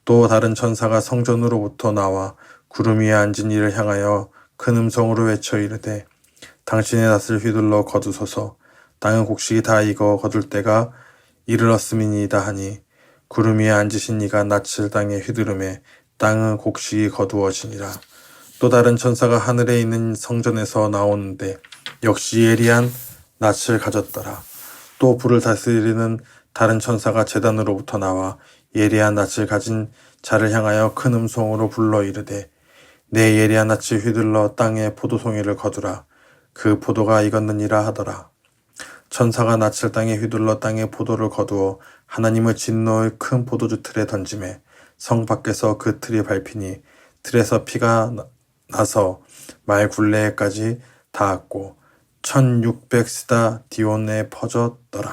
또 다른 천사가 성전으로부터 나와 구름 위에 앉은 이를 향하여 큰 음성으로 외쳐 이르되 당신의 낯을 휘둘러 거두소서. 땅은 곡식이 다 익어 거둘 때가 이르렀음이니이다 하니 구름 위에 앉으신 이가 낯을 땅에 휘두르매 땅은 곡식이 거두어지니라. 또 다른 천사가 하늘에 있는 성전에서 나오는데 역시 예리한 낯을 가졌더라. 또 불을 다스리는 다른 천사가 제단으로부터 나와 예리한 낯을 가진 자를 향하여 큰 음성으로 불러 이르되 내 예리한 낯을 휘둘러 땅에 포도송이를 거두라. 그 포도가 익었느니라 하더라. 천사가 낯을 땅에 휘둘러 땅에 포도를 거두어 하나님의 진노의 큰 포도주 틀에 던지매 성 밖에서 그 틀이 밟히니 틀에서 피가 나서 말 굴레까지 닿았고 1600스다 디온에 퍼졌더라.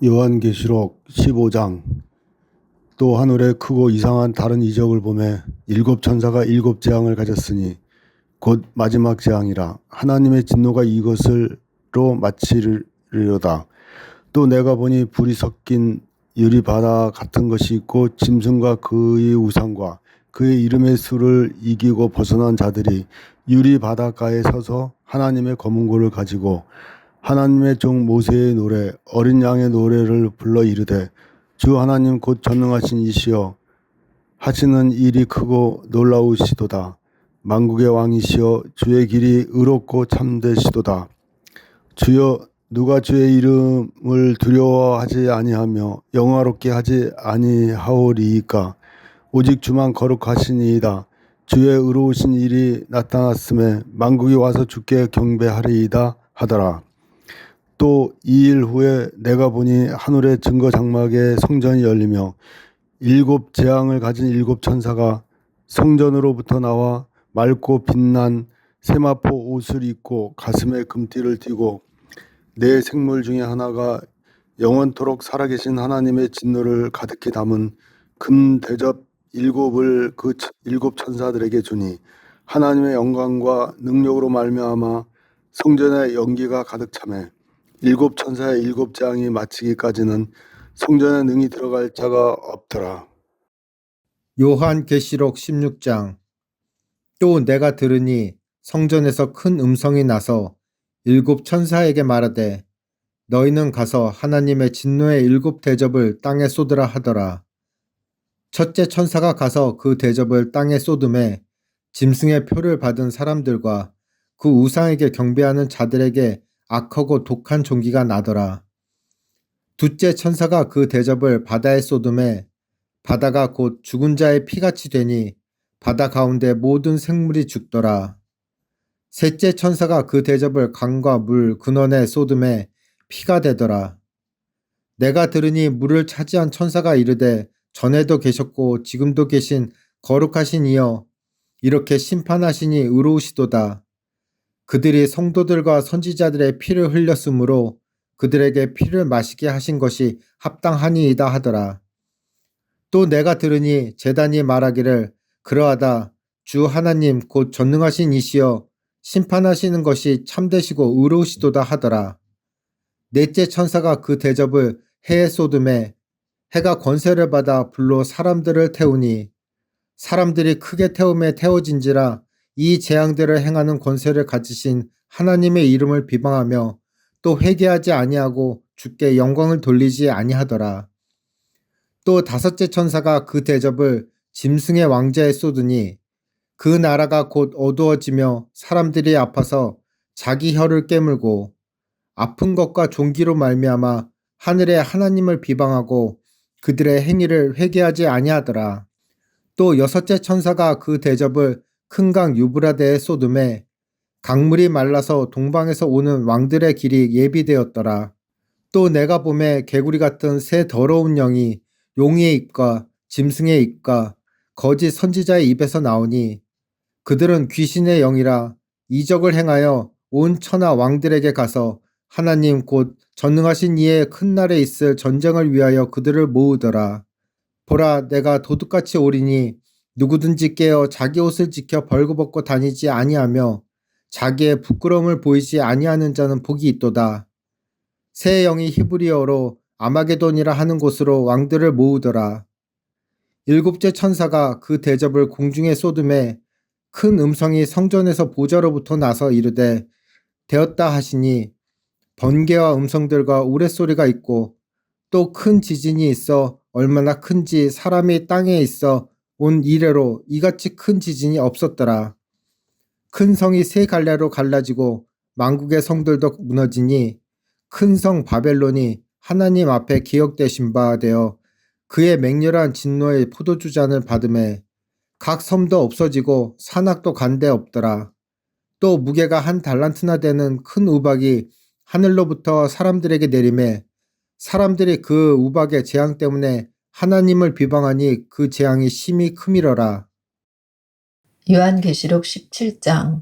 요한계시록 15장. 또 하늘에 크고 이상한 다른 이적을 보매 일곱 천사가 일곱 재앙을 가졌으니 곧 마지막 재앙이라. 하나님의 진노가 이것을로 마치리로다. 또 내가 보니 불이 섞인 유리바다 같은 것이 있고 짐승과 그의 우상과 그의 이름의 수를 이기고 벗어난 자들이 유리바닷가에 서서 하나님의 검은고를 가지고 하나님의 종 모세의 노래 어린 양의 노래를 불러 이르되 주 하나님 곧 전능하신 이시여 하시는 일이 크고 놀라우시도다. 만국의 왕이시여 주의 길이 의롭고 참되시도다. 주여 누가 주의 이름을 두려워하지 아니하며 영화롭게 하지 아니하오리이까. 오직 주만 거룩하시니이다. 주의 의로우신 일이 나타났음에 만국이 와서 주께 경배하리이다 하더라. 또 2일 후에 내가 보니 하늘의 증거 장막의 성전이 열리며 일곱 재앙을 가진 일곱 천사가 성전으로부터 나와 맑고 빛난 세마포 옷을 입고 가슴에 금띠를 띠고 네 생물 중에 하나가 영원토록 살아계신 하나님의 진노를 가득히 담은 금 대접 일곱을 그 일곱 천사들에게 주니 하나님의 영광과 능력으로 말미암아 성전에 연기가 가득 차매 일곱 천사의 일곱 재앙이 마치기까지는 성전에 능히 들어갈 자가 없더라. 요한계시록 16장. 또 내가 들으니 성전에서 큰 음성이 나서 일곱 천사에게 말하되 너희는 가서 하나님의 진노의 일곱 대접을 땅에 쏟으라 하더라. 첫째 천사가 가서 그 대접을 땅에 쏟음에 짐승의 표를 받은 사람들과 그 우상에게 경배하는 자들에게 악하고 독한 종기가 나더라. 둘째 천사가 그 대접을 바다에 쏟음에 바다가 곧 죽은 자의 피같이 되니 바다 가운데 모든 생물이 죽더라. 셋째 천사가 그 대접을 강과 물 근원에 쏟음에 피가 되더라. 내가 들으니 물을 차지한 천사가 이르되 전에도 계셨고 지금도 계신 거룩하신 이여 이렇게 심판하시니 의로우시도다. 그들이 성도들과 선지자들의 피를 흘렸으므로 그들에게 피를 마시게 하신 것이 합당하니이다 하더라. 또 내가 들으니 제단이 말하기를 그러하다. 주 하나님 곧 전능하신 이시여 심판하시는 것이 참되시고 의로우시도다 하더라. 넷째 천사가 그 대접을 해에 쏟음에 해가 권세를 받아 불로 사람들을 태우니 사람들이 크게 태움에 태워진지라 이 재앙들을 행하는 권세를 가지신 하나님의 이름을 비방하며 또 회개하지 아니하고 주께 영광을 돌리지 아니하더라. 또 다섯째 천사가 그 대접을 짐승의 왕자에 쏟으니 그 나라가 곧 어두워지며 사람들이 아파서 자기 혀를 깨물고 아픈 것과 종기로 말미암아 하늘의 하나님을 비방하고 그들의 행위를 회개하지 아니하더라. 또 여섯째 천사가 그 대접을 큰 강 유브라데에 쏟음에 강물이 말라서 동방에서 오는 왕들의 길이 예비되었더라. 또 내가 보매 개구리 같은 새 더러운 영이 용의 입과 짐승의 입과 거짓 선지자의 입에서 나오니 그들은 귀신의 영이라 이적을 행하여 온 천하 왕들에게 가서 하나님 곧 전능하신 이의 큰 날에 있을 전쟁을 위하여 그들을 모으더라. 보라, 내가 도둑같이 오리니 누구든지 깨어 자기 옷을 지켜 벌거벗고 다니지 아니하며 자기의 부끄러움을 보이지 아니하는 자는 복이 있도다. 새 영이 히브리어로 아마게돈이라 하는 곳으로 왕들을 모으더라. 일곱째 천사가 그 대접을 공중에 쏟음에 큰 음성이 성전에서 보좌로부터 나서 이르되 되었다 하시니 번개와 음성들과 우레소리가 있고 또 큰 지진이 있어 얼마나 큰지 사람이 땅에 있어 온 이래로 이같이 큰 지진이 없었더라. 큰 성이 세 갈래로 갈라지고 만국의 성들도 무너지니 큰 성 바벨론이 하나님 앞에 기억되신 바 되어 그의 맹렬한 진노의 포도주잔을 받음에 각 섬도 없어지고 산악도 간데 없더라. 또 무게가 한 달란트나 되는 큰 우박이 하늘로부터 사람들에게 내림에 사람들이 그 우박의 재앙 때문에 하나님을 비방하니 그 재앙이 심히 크미러라. 요한계시록 17장.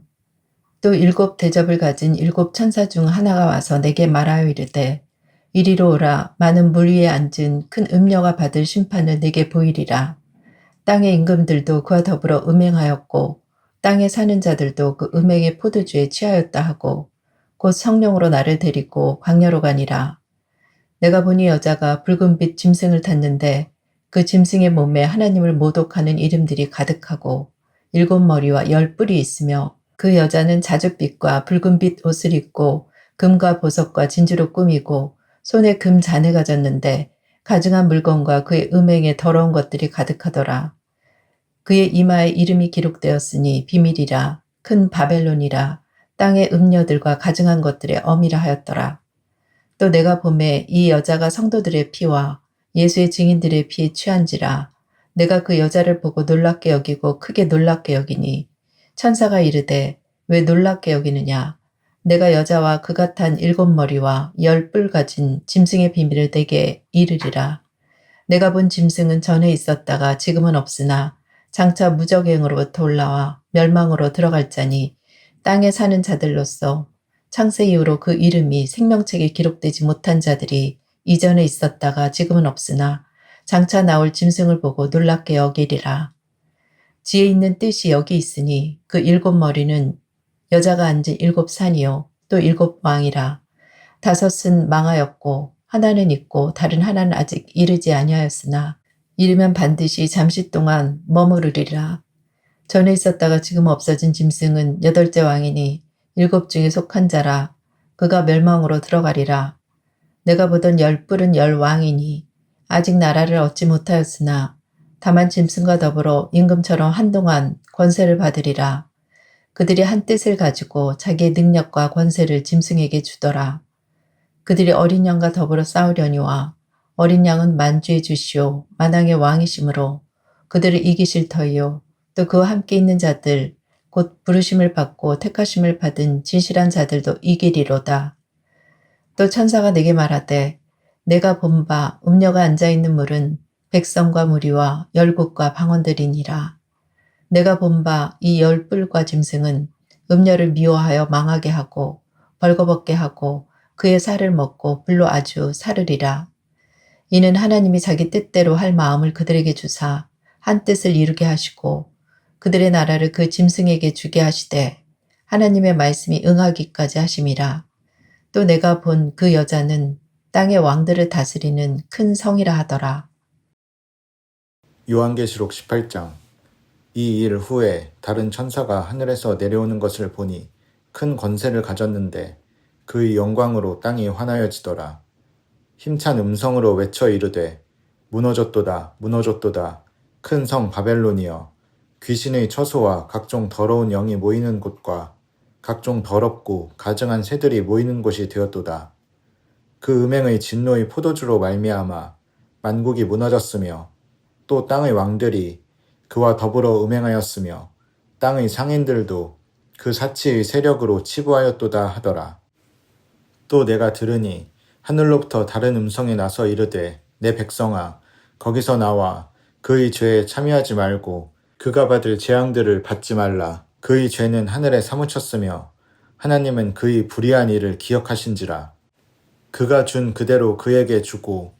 또 일곱 대접을 가진 일곱 천사 중 하나가 와서 내게 말하여 이르되 이리로 오라. 많은 물 위에 앉은 큰 음녀가 받을 심판을 내게 보이리라. 땅의 임금들도 그와 더불어 음행하였고 땅에 사는 자들도 그 음행의 포도주에 취하였다 하고 곧 성령으로 나를 데리고 광야로 가니라. 내가 보니 여자가 붉은빛 짐승을 탔는데 그 짐승의 몸에 하나님을 모독하는 이름들이 가득하고 일곱 머리와 열 뿔이 있으며 그 여자는 자줏빛과 붉은빛 옷을 입고 금과 보석과 진주로 꾸미고 손에 금 잔을 가졌는데 가증한 물건과 그의 음행에 더러운 것들이 가득하더라. 그의 이마에 이름이 기록되었으니 비밀이라 큰 바벨론이라 땅의 음녀들과 가증한 것들의 어미라 하였더라. 또 내가 보매 이 여자가 성도들의 피와 예수의 증인들의 피에 취한지라. 내가 그 여자를 보고 놀랍게 여기고 크게 놀랍게 여기니 천사가 이르되 왜 놀랍게 여기느냐. 내가 여자와 그가 탄 일곱 머리와 열 뿔 가진 짐승의 비밀을 내게 이르리라. 내가 본 짐승은 전에 있었다가 지금은 없으나 장차 무적행으로부터 올라와 멸망으로 들어갈 자니 땅에 사는 자들로서 창세 이후로 그 이름이 생명책에 기록되지 못한 자들이 이전에 있었다가 지금은 없으나 장차 나올 짐승을 보고 놀랍게 여기리라. 지혜 있는 뜻이 여기 있으니 그 일곱 머리는 여자가 앉은 일곱 산이요 또 일곱 왕이라. 다섯은 망하였고 하나는 있고 다른 하나는 아직 이르지 아니하였으나 이르면 반드시 잠시 동안 머무르리라. 전에 있었다가 지금 없어진 짐승은 여덟째 왕이니 일곱 중에 속한 자라. 그가 멸망으로 들어가리라. 내가 보던 열 뿔은 열 왕이니 아직 나라를 얻지 못하였으나 다만 짐승과 더불어 임금처럼 한동안 권세를 받으리라. 그들이 한 뜻을 가지고 자기의 능력과 권세를 짐승에게 주더라. 그들이 어린 양과 더불어 싸우려니와 어린 양은 만주의 주시오 만왕의 왕이시므로 그들을 이기실 터이요 또 그와 함께 있는 자들 곧 부르심을 받고 택하심을 받은 진실한 자들도 이기리로다. 또 천사가 내게 말하되 내가 본 바 음녀가 앉아있는 물은 백성과 무리와 열국과 방언들이니라. 내가 본 바 이 열 뿔과 짐승은 음녀를 미워하여 망하게 하고 벌거벗게 하고 그의 살을 먹고 불로 아주 사르리라. 이는 하나님이 자기 뜻대로 할 마음을 그들에게 주사 한 뜻을 이루게 하시고 그들의 나라를 그 짐승에게 주게 하시되 하나님의 말씀이 응하기까지 하심이라. 또 내가 본 그 여자는 땅의 왕들을 다스리는 큰 성이라 하더라. 요한계시록 18장. 이 일 후에 다른 천사가 하늘에서 내려오는 것을 보니 큰 권세를 가졌는데 그의 영광으로 땅이 환하여지더라. 힘찬 음성으로 외쳐 이르되 무너졌도다 무너졌도다 큰 성 바벨론이여 귀신의 처소와 각종 더러운 영이 모이는 곳과 각종 더럽고 가증한 새들이 모이는 곳이 되었도다. 그 음행의 진노의 포도주로 말미암아 만국이 무너졌으며 또 땅의 왕들이 그와 더불어 음행하였으며 땅의 상인들도 그 사치의 세력으로 치부하였도다 하더라. 또 내가 들으니 하늘로부터 다른 음성이 나서 이르되 내 백성아 거기서 나와 그의 죄에 참여하지 말고 그가 받을 재앙들을 받지 말라. 그의 죄는 하늘에 사무쳤으며 하나님은 그의 불의한 일을 기억하신지라. 그가 준 그대로 그에게 주고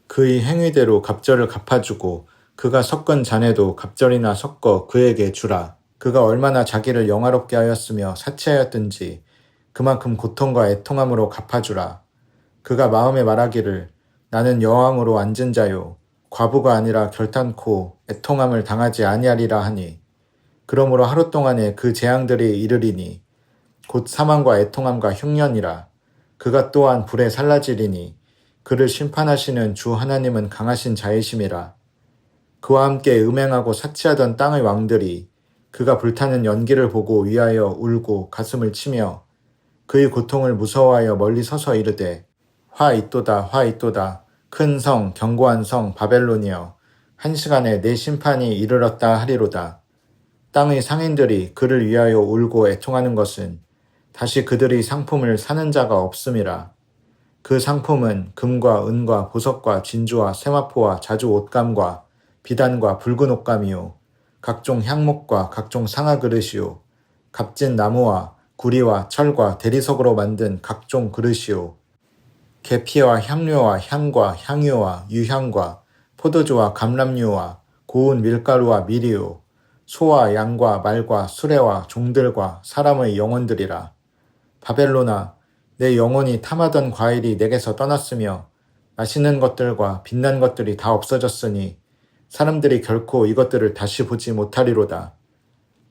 그의 행위대로 갑절을 갚아주고 그가 섞은 잔에도 갑절이나 섞어 그에게 주라. 그가 얼마나 자기를 영화롭게 하였으며 사치하였든지 그만큼 고통과 애통함으로 갚아주라. 그가 마음에 말하기를 나는 여왕으로 앉은 자요 과부가 아니라 결탄코 애통함을 당하지 아니하리라 하니 그러므로 하루 동안에 그 재앙들이 이르리니 곧 사망과 애통함과 흉년이라. 그가 또한 불에 살라지리니 그를 심판하시는 주 하나님은 강하신 자이심이라. 그와 함께 음행하고 사치하던 땅의 왕들이 그가 불타는 연기를 보고 위하여 울고 가슴을 치며 그의 고통을 무서워하여 멀리 서서 이르되 화 있도다 화 있도다 큰 성 견고한 성 바벨론이여 한 시간에 내 심판이 이르렀다 하리로다. 땅의 상인들이 그를 위하여 울고 애통하는 것은 다시 그들의 상품을 사는 자가 없음이라. 그 상품은 금과 은과 보석과 진주와 세마포와 자주 옷감과 비단과 붉은 옷감이요 각종 향목과 각종 상아 그릇이요 값진 나무와 구리와 철과 대리석으로 만든 각종 그릇이요 계피와 향료와 향과 향유와 유향과 포도주와 감람류와 고운 밀가루와 밀이요 소와 양과 말과 수레와 종들과 사람의 영혼들이라. 바벨론아 내 영혼이 탐하던 과일이 내게서 떠났으며 맛있는 것들과 빛난 것들이 다 없어졌으니 사람들이 결코 이것들을 다시 보지 못하리로다.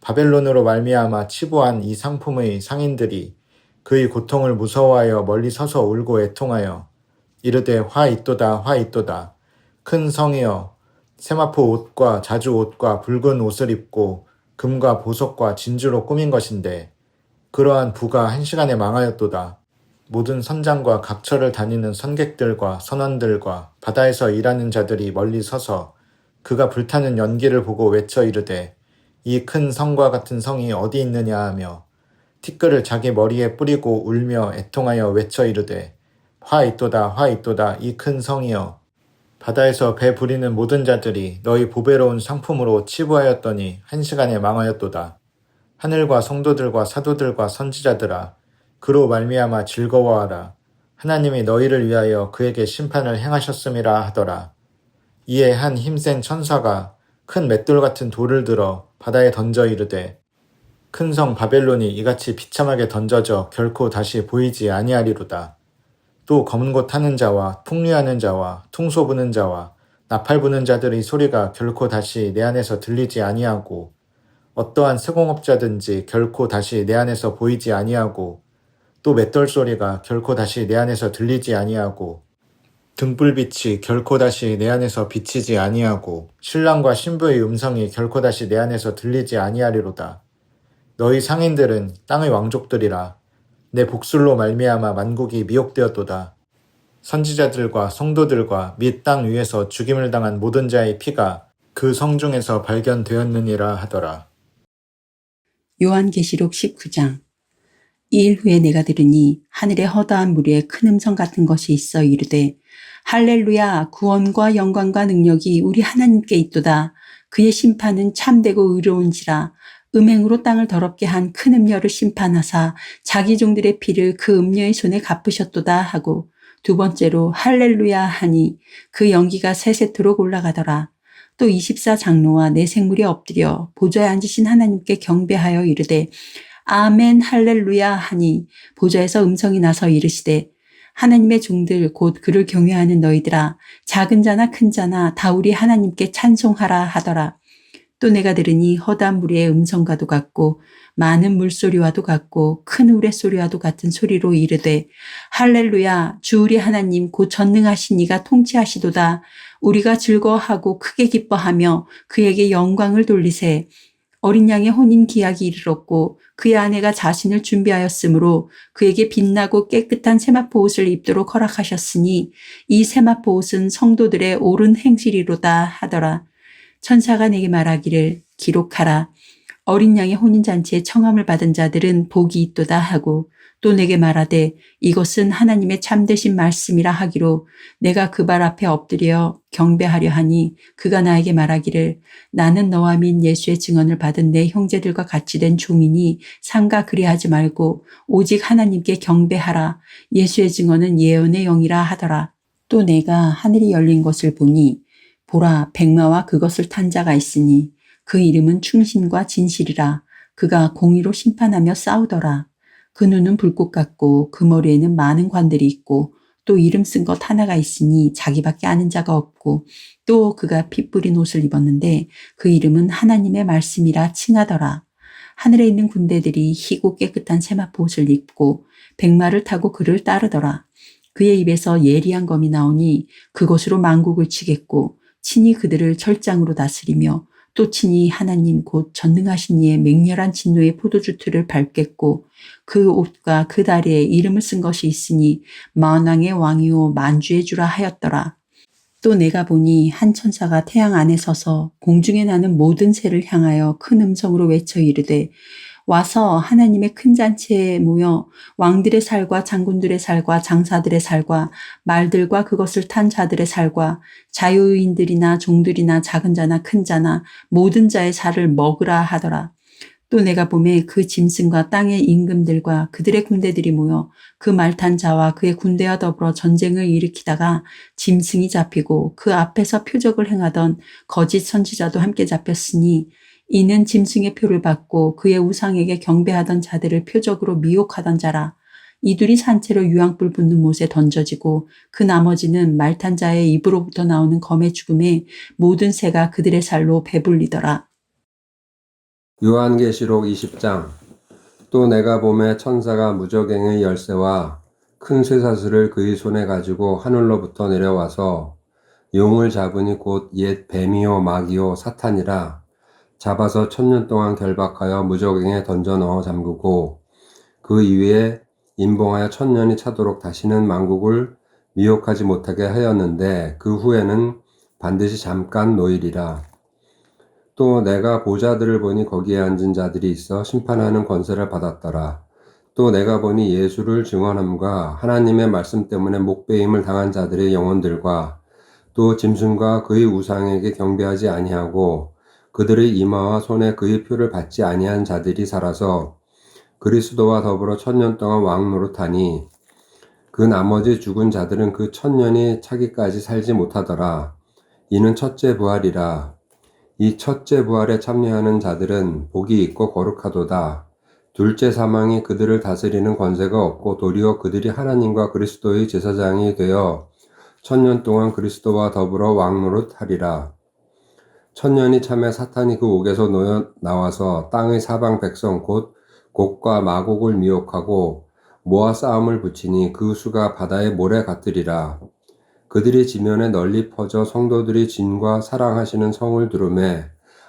바벨론으로 말미암아 치부한 이 상품의 상인들이 그의 고통을 무서워하여 멀리 서서 울고 애통하여 이르되 화 있도다 화 있도다 큰 성이여 세마포 옷과 자주 옷과 붉은 옷을 입고 금과 보석과 진주로 꾸민 것인데 그러한 부가 한 시간에 망하였도다. 모든 선장과 각처를 다니는 선객들과 선원들과 바다에서 일하는 자들이 멀리 서서 그가 불타는 연기를 보고 외쳐 이르되 이 큰 성과 같은 성이 어디 있느냐 하며 티끌을 자기 머리에 뿌리고 울며 애통하여 외쳐 이르되 화 있도다 화 있도다 이 큰 성이여 바다에서 배 부리는 모든 자들이 너희 보배로운 상품으로 치부하였더니 한 시간에 망하였도다. 하늘과 성도들과 사도들과 선지자들아 그로 말미암아 즐거워하라. 하나님이 너희를 위하여 그에게 심판을 행하셨음이라 하더라. 이에 한 힘센 천사가 큰 맷돌 같은 돌을 들어 바다에 던져 이르되 큰 성 바벨론이 이같이 비참하게 던져져 결코 다시 보이지 아니하리로다. 또 검은 곳 타는 자와 풍류하는 자와 퉁소 부는 자와 나팔 부는 자들의 소리가 결코 다시 내 안에서 들리지 아니하고 어떠한 세공업자든지 결코 다시 내 안에서 보이지 아니하고 또 맷돌 소리가 결코 다시 내 안에서 들리지 아니하고 등불빛이 결코 다시 내 안에서 비치지 아니하고 신랑과 신부의 음성이 결코 다시 내 안에서 들리지 아니하리로다. 너희 상인들은 땅의 왕족들이라. 내 복술로 말미암아 만국이 미혹되었도다. 선지자들과 성도들과 및 땅 위에서 죽임을 당한 모든 자의 피가 그 성중에서 발견되었느니라 하더라. 요한계시록 19장. 이 일 후에 내가 들으니 하늘에 허다한 무리에 큰 음성 같은 것이 있어 이르되 할렐루야 구원과 영광과 능력이 우리 하나님께 있도다. 그의 심판은 참되고 의로운지라. 음행으로 땅을 더럽게 한 큰 음녀를 심판하사 자기 종들의 피를 그 음녀의 손에 갚으셨도다 하고 두 번째로 할렐루야 하니 그 연기가 세세토록 올라가더라. 또 24장로와 네 생물이 엎드려 보좌에 앉으신 하나님께 경배하여 이르되 아멘 할렐루야 하니 보좌에서 음성이 나서 이르시되 하나님의 종들 곧 그를 경외하는 너희들아 작은 자나 큰 자나 다 우리 하나님께 찬송하라 하더라. 또 내가 들으니 허다한 무리의 음성과도 같고 많은 물소리와도 같고 큰 우레소리와도 같은 소리로 이르되 할렐루야 주 우리 하나님 곧 전능하신 이가 통치하시도다. 우리가 즐거워하고 크게 기뻐하며 그에게 영광을 돌리세. 어린 양의 혼인 기약이 이르렀고 그의 아내가 자신을 준비하였으므로 그에게 빛나고 깨끗한 세마포 옷을 입도록 허락하셨으니 이 세마포 옷은 성도들의 옳은 행실이로다 하더라. 천사가 내게 말하기를 기록하라. 어린 양의 혼인잔치에 청함을 받은 자들은 복이 있도다 하고 또 내게 말하되 이것은 하나님의 참되신 말씀이라 하기로 내가 그 발 앞에 엎드려 경배하려 하니 그가 나에게 말하기를 나는 너와 민 예수의 증언을 받은 내 형제들과 같이 된 종이니 삼가 그리하지 말고 오직 하나님께 경배하라. 예수의 증언은 예언의 영이라 하더라. 또 내가 하늘이 열린 것을 보니 보라 백마와 그것을 탄 자가 있으니 그 이름은 충신과 진실이라. 그가 공의로 심판하며 싸우더라. 그 눈은 불꽃 같고 그 머리에는 많은 관들이 있고 또 이름 쓴 것 하나가 있으니 자기밖에 아는 자가 없고 또 그가 피 뿌린 옷을 입었는데 그 이름은 하나님의 말씀이라 칭하더라. 하늘에 있는 군대들이 희고 깨끗한 세마포 옷을 입고 백마를 타고 그를 따르더라. 그의 입에서 예리한 검이 나오니 그것으로 만국을 치겠고 친히 그들을 철장으로 다스리며 또 친히 하나님 곧 전능하신 이의 맹렬한 진노의 포도주 틀을 밟겠고 그 옷과 그 다리에 이름을 쓴 것이 있으니 만왕의 왕이요 만주의 주라 하였더라. 또 내가 보니 한 천사가 태양 안에 서서 공중에 나는 모든 새를 향하여 큰 음성으로 외쳐 이르되 와서 하나님의 큰 잔치에 모여 왕들의 살과 장군들의 살과 장사들의 살과 말들과 그것을 탄 자들의 살과 자유인들이나 종들이나 작은 자나 큰 자나 모든 자의 살을 먹으라 하더라. 또 내가 보매 그 짐승과 땅의 임금들과 그들의 군대들이 모여 그 말 탄 자와 그의 군대와 더불어 전쟁을 일으키다가 짐승이 잡히고 그 앞에서 표적을 행하던 거짓 선지자도 함께 잡혔으니 이는 짐승의 표를 받고 그의 우상에게 경배하던 자들을 표적으로 미혹하던 자라. 이들이 산채로 유황불 붙는 못에 던져지고 그 나머지는 말 탄 자의 입으로부터 나오는 검의 죽음에 모든 새가 그들의 살로 배불리더라. 요한계시록 20장. 또 내가 보매 천사가 무저갱의 열쇠와 큰 쇠사슬을 그의 손에 가지고 하늘로부터 내려와서 용을 잡으니 곧 옛 뱀이요 마귀요 사탄이라. 잡아서 1000년 동안 결박하여 무저갱에 던져 넣어 잠그고 그 이후에 임봉하여 1000년이 차도록 다시는 만국을 미혹하지 못하게 하였는데 그 후에는 반드시 잠깐 노일이라. 또 내가 보좌들을 보니 거기에 앉은 자들이 있어 심판하는 권세를 받았더라. 또 내가 보니 예수를 증언함과 하나님의 말씀 때문에 목배임을 당한 자들의 영혼들과 또 짐승과 그의 우상에게 경배하지 아니하고 그들의 이마와 손에 그의 표를 받지 아니한 자들이 살아서 그리스도와 더불어 1000년 동안 왕노릇하니 그 나머지 죽은 자들은 그 1000년이 차기까지 살지 못하더라. 이는 첫째 부활이라. 이 첫째 부활에 참여하는 자들은 복이 있고 거룩하도다. 둘째 사망이 그들을 다스리는 권세가 없고 도리어 그들이 하나님과 그리스도의 제사장이 되어 1000년 동안 그리스도와 더불어 왕노릇하리라. 1000년이 참에 사탄이 그 옥에서 놓여 나와서 땅의 사방 백성 곧 곡과 마곡을 미혹하고 모아 싸움을 붙이니 그 수가 바다의 모래 같으리라. 그들이 지면에 널리 퍼져 성도들이 진과 사랑하시는 성을 두르매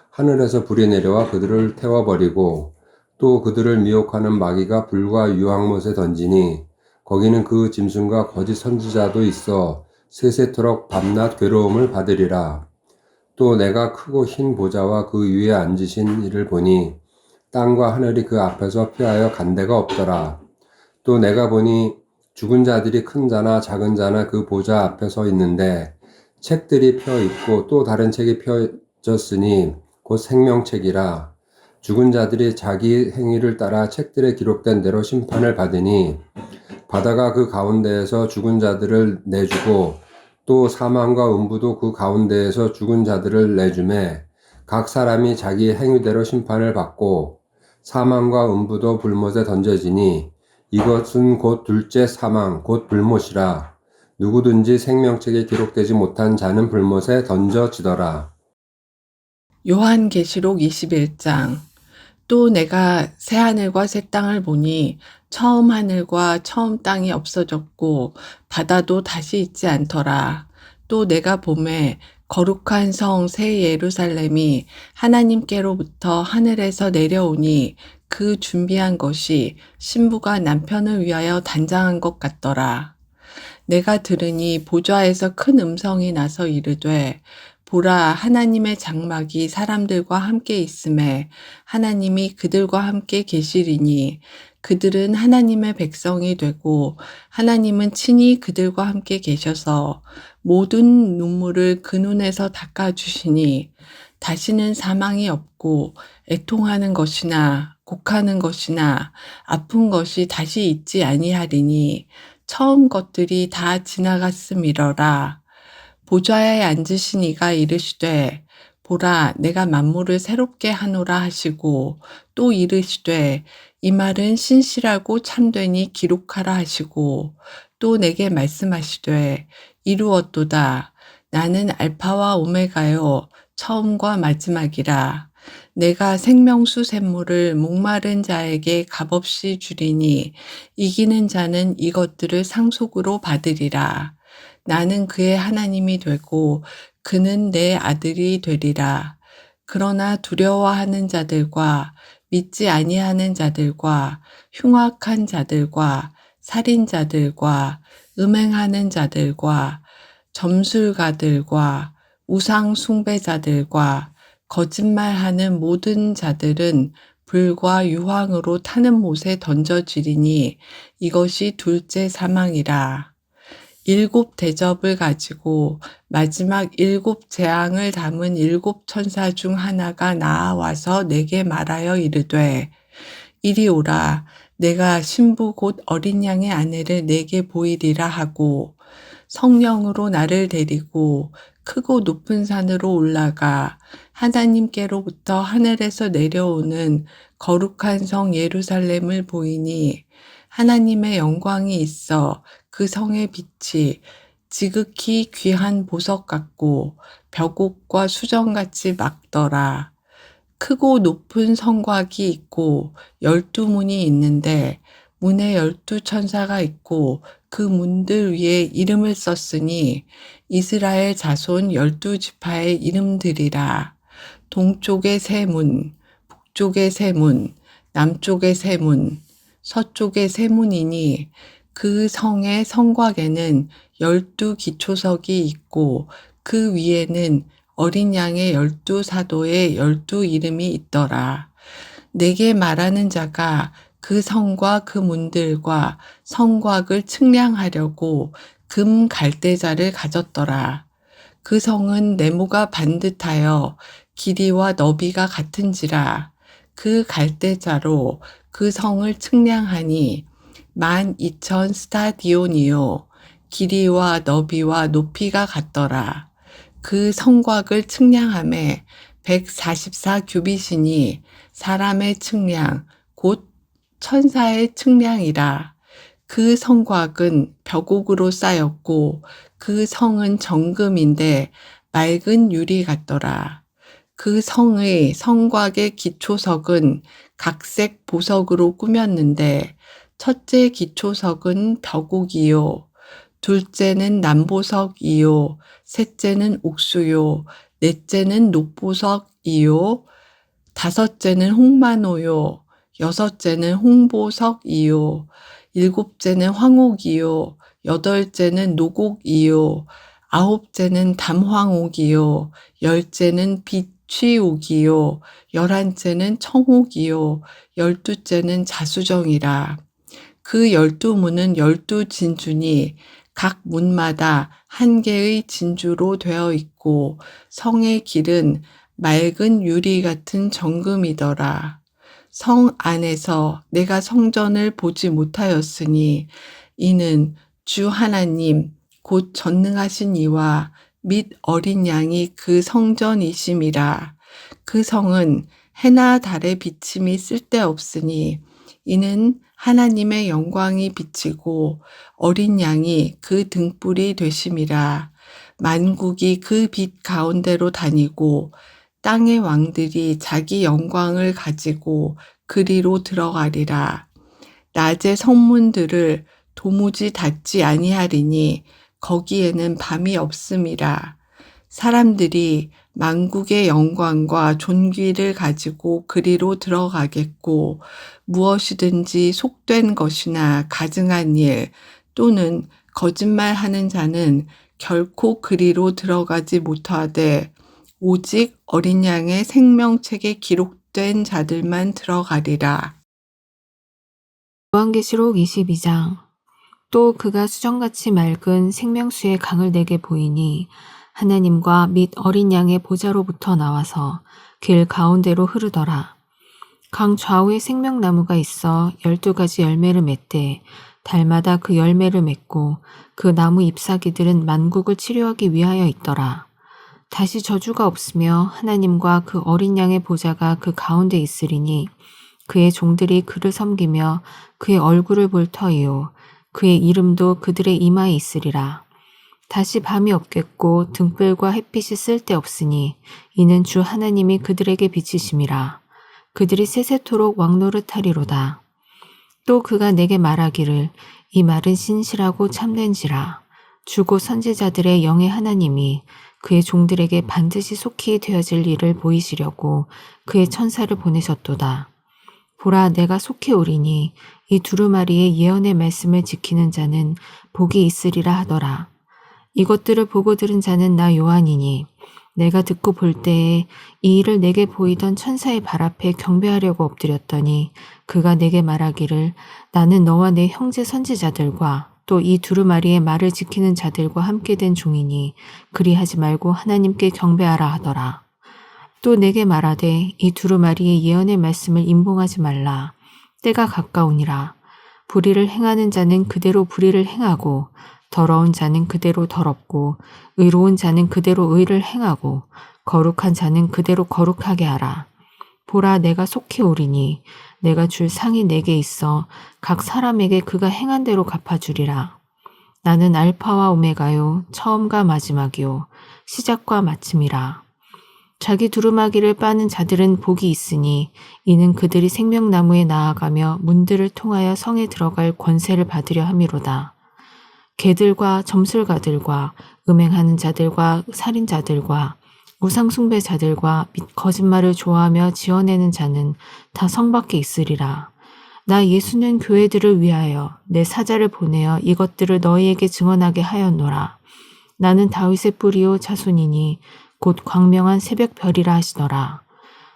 하늘에서 불이 내려와 그들을 태워버리고 또 그들을 미혹하는 마귀가 불과 유황못에 던지니 거기는 그 짐승과 거짓 선지자도 있어 세세토록 밤낮 괴로움을 받으리라. 또 내가 크고 흰 보좌와 그 위에 앉으신 이를 보니 땅과 하늘이 그 앞에서 피하여 간 데가 없더라. 또 내가 보니 죽은 자들이 큰 자나 작은 자나 그 보좌 앞에 서 있는데 책들이 펴 있고 또 다른 책이 펴졌으니 곧 생명책이라. 죽은 자들이 자기 행위를 따라 책들에 기록된 대로 심판을 받으니 바다가 그 가운데에서 죽은 자들을 내주고 또 사망과 음부도 그 가운데에서 죽은 자들을 내주매 각 사람이 자기 행위대로 심판을 받고 사망과 음부도 불못에 던져지니 이것은 곧 둘째 사망 곧 불못이라. 누구든지 생명책에 기록되지 못한 자는 불못에 던져지더라. 요한계시록 21장. 또 내가 새 하늘과 새 땅을 보니 처음 하늘과 처음 땅이 없어졌고 바다도 다시 있지 않더라. 또 내가 보매 거룩한 성 새 예루살렘이 하나님께로부터 하늘에서 내려오니 그 준비한 것이 신부가 남편을 위하여 단장한 것 같더라. 내가 들으니 보좌에서 큰 음성이 나서 이르되 보라, 하나님의 장막이 사람들과 함께 있음에 하나님이 그들과 함께 계시리니 그들은 하나님의 백성이 되고 하나님은 친히 그들과 함께 계셔서 모든 눈물을 그 눈에서 닦아주시니 다시는 사망이 없고 애통하는 것이나 곡하는 것이나 아픈 것이 다시 있지 아니하리니 처음 것들이 다 지나갔음이러라. 보좌에 앉으신 이가 이르시되 보라, 내가 만물을 새롭게 하노라 하시고 또 이르시되 이 말은 신실하고 참되니 기록하라 하시고 또 내게 말씀하시되 이루었도다. 나는 알파와 오메가요 처음과 마지막이라. 내가 생명수 샘물을 목마른 자에게 값없이 주리니 이기는 자는 이것들을 상속으로 받으리라. 나는 그의 하나님이 되고 그는 내 아들이 되리라. 그러나 두려워하는 자들과 믿지 아니하는 자들과 흉악한 자들과 살인자들과 음행하는 자들과 점술가들과 우상 숭배자들과 거짓말하는 모든 자들은 불과 유황으로 타는 못에 던져지리니 이것이 둘째 사망이라. 7 대접을 가지고 마지막 7 재앙을 담은 7 천사 중 하나가 나아와서 내게 말하여 이르되 이리 오라. 내가 신부 곧 어린 양의 아내를 내게 보이리라 하고 성령으로 나를 데리고 크고 높은 산으로 올라가 하나님께로부터 하늘에서 내려오는 거룩한 성 예루살렘을 보이니 하나님의 영광이 있어 그 성의 빛이 지극히 귀한 보석 같고 벽옥과 수정같이 막더라. 크고 높은 성곽이 있고 12문이 있는데 문에 12 천사가 있고 그 문들 위에 이름을 썼으니 이스라엘 자손 12지파의 이름들이라. 동쪽의 세 문, 북쪽의 세 문, 남쪽의 세 문, 서쪽의 세 문이니 그 성의 성곽에는 12 기초석이 있고 그 위에는 어린 양의 12 사도의 12 이름이 있더라. 내게 말하는 자가 그 성과 그 문들과 성곽을 측량하려고 금 갈대자를 가졌더라. 그 성은 네모가 반듯하여 길이와 너비가 같은지라. 그 갈대자로 그 성을 측량하니 12,000 스타디온이요 길이와 너비와 높이가 같더라. 그 성곽을 측량함에 144 규빗이니 사람의 측량 곧 천사의 측량이라. 그 성곽은 벽옥으로 쌓였고 그 성은 정금인데 맑은 유리 같더라. 그 성의 성곽의 기초석은 각색 보석으로 꾸몄는데 첫째 기초석은 벽옥이요 둘째는 남보석이요 셋째는 옥수요 넷째는 녹보석이요 다섯째는 홍마노요 여섯째는 홍보석이요 일곱째는 황옥이요 여덟째는 노곡이요 아홉째는 담황옥이요 열째는 빛취옥이요 11째는 청옥이요 12째는 자수정이라. 그 12문은 12 진주니 각 문마다 한 개의 진주로 되어 있고 성의 길은 맑은 유리 같은 정금이더라. 성 안에서 내가 성전을 보지 못하였으니 이는 주 하나님 곧 전능하신 이와 및 어린 양이 그 성전이심이라. 그 성은 해나 달의 비침이 쓸데없으니 이는 하나님의 영광이 비치고 어린 양이 그 등불이 되심이라. 만국이 그 빛 가운데로 다니고 땅의 왕들이 자기 영광을 가지고 그리로 들어가리라. 낮의 성문들을 도무지 닫지 아니하리니 거기에는 밤이 없음이라. 사람들이 만국의 영광과 존귀를 가지고 그리로 들어가겠고 무엇이든지 속된 것이나 가증한 일 또는 거짓말하는 자는 결코 그리로 들어가지 못하되 오직 어린 양의 생명책에 기록된 자들만 들어가리라. 요한계시록 22장. 또 그가 수정같이 맑은 생명수의 강을 내게 보이니 하나님과 및 어린 양의 보좌로부터 나와서 길 가운데로 흐르더라. 강 좌우에 생명나무가 있어 12가지 열매를 맺되 달마다 그 열매를 맺고 그 나무 잎사귀들은 만국을 치료하기 위하여 있더라. 다시 저주가 없으며 하나님과 그 어린 양의 보좌가 그 가운데 있으리니 그의 종들이 그를 섬기며 그의 얼굴을 볼 터이요 그의 이름도 그들의 이마에 있으리라. 다시 밤이 없겠고 등불과 햇빛이 쓸데없으니 이는 주 하나님이 그들에게 비치심이라. 그들이 세세토록 왕노릇하리로다. 또 그가 내게 말하기를 이 말은 신실하고 참된지라. 주고 선지자들의 영의 하나님이 그의 종들에게 반드시 속히 되어질 일을 보이시려고 그의 천사를 보내셨도다. 보라, 내가 속히 오리니 이 두루마리의 예언의 말씀을 지키는 자는 복이 있으리라 하더라. 이것들을 보고 들은 자는 나 요한이니 내가 듣고 볼 때에 이 일을 내게 보이던 천사의 발 앞에 경배하려고 엎드렸더니 그가 내게 말하기를 나는 너와 내 형제 선지자들과 또 이 두루마리의 말을 지키는 자들과 함께 된 종이니 그리하지 말고 하나님께 경배하라 하더라. 또 내게 말하되 이 두루마리의 예언의 말씀을 임봉하지 말라. 때가 가까우니라. 불의를 행하는 자는 그대로 불의를 행하고 더러운 자는 그대로 더럽고 의로운 자는 그대로 의를 행하고 거룩한 자는 그대로 거룩하게 하라. 보라, 내가 속히 오리니 내가 줄 상이 내게 있어 각 사람에게 그가 행한 대로 갚아주리라. 나는 알파와 오메가요 처음과 마지막이요 시작과 마침이라. 자기 두루마기를 빠는 자들은 복이 있으니 이는 그들이 생명나무에 나아가며 문들을 통하여 성에 들어갈 권세를 받으려 함이로다. 개들과 점술가들과 음행하는 자들과 살인자들과 우상숭배자들과 및 거짓말을 좋아하며 지어내는 자는 다 성 밖에 있으리라. 나 예수는 교회들을 위하여 내 사자를 보내어 이것들을 너희에게 증언하게 하였노라. 나는 다윗의 뿌리요 자손이니 곧 광명한 새벽별이라 하시더라.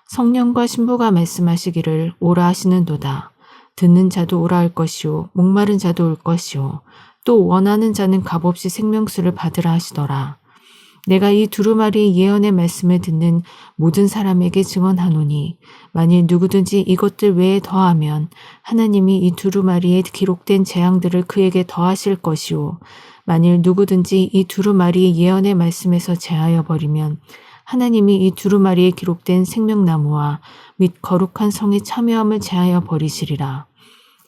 성령과 신부가 말씀하시기를 오라 하시는도다. 듣는 자도 오라 할 것이요 목마른 자도 올 것이요 또 원하는 자는 값없이 생명수를 받으라 하시더라. 내가 이 두루마리의 예언의 말씀을 듣는 모든 사람에게 증언하노니 만일 누구든지 이것들 외에 더하면 하나님이 이 두루마리에 기록된 재앙들을 그에게 더하실 것이요 만일 누구든지 이 두루마리의 예언의 말씀에서 제하여 버리면 하나님이 이 두루마리에 기록된 생명나무와 및 거룩한 성의 참여함을 제하여 버리시리라.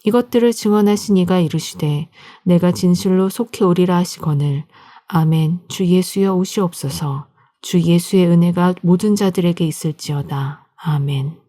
이것들을 증언하신 이가 이르시되 내가 진실로 속히 오리라 하시거늘 아멘. 주 예수여 오시옵소서. 주 예수의 은혜가 모든 자들에게 있을지어다. 아멘.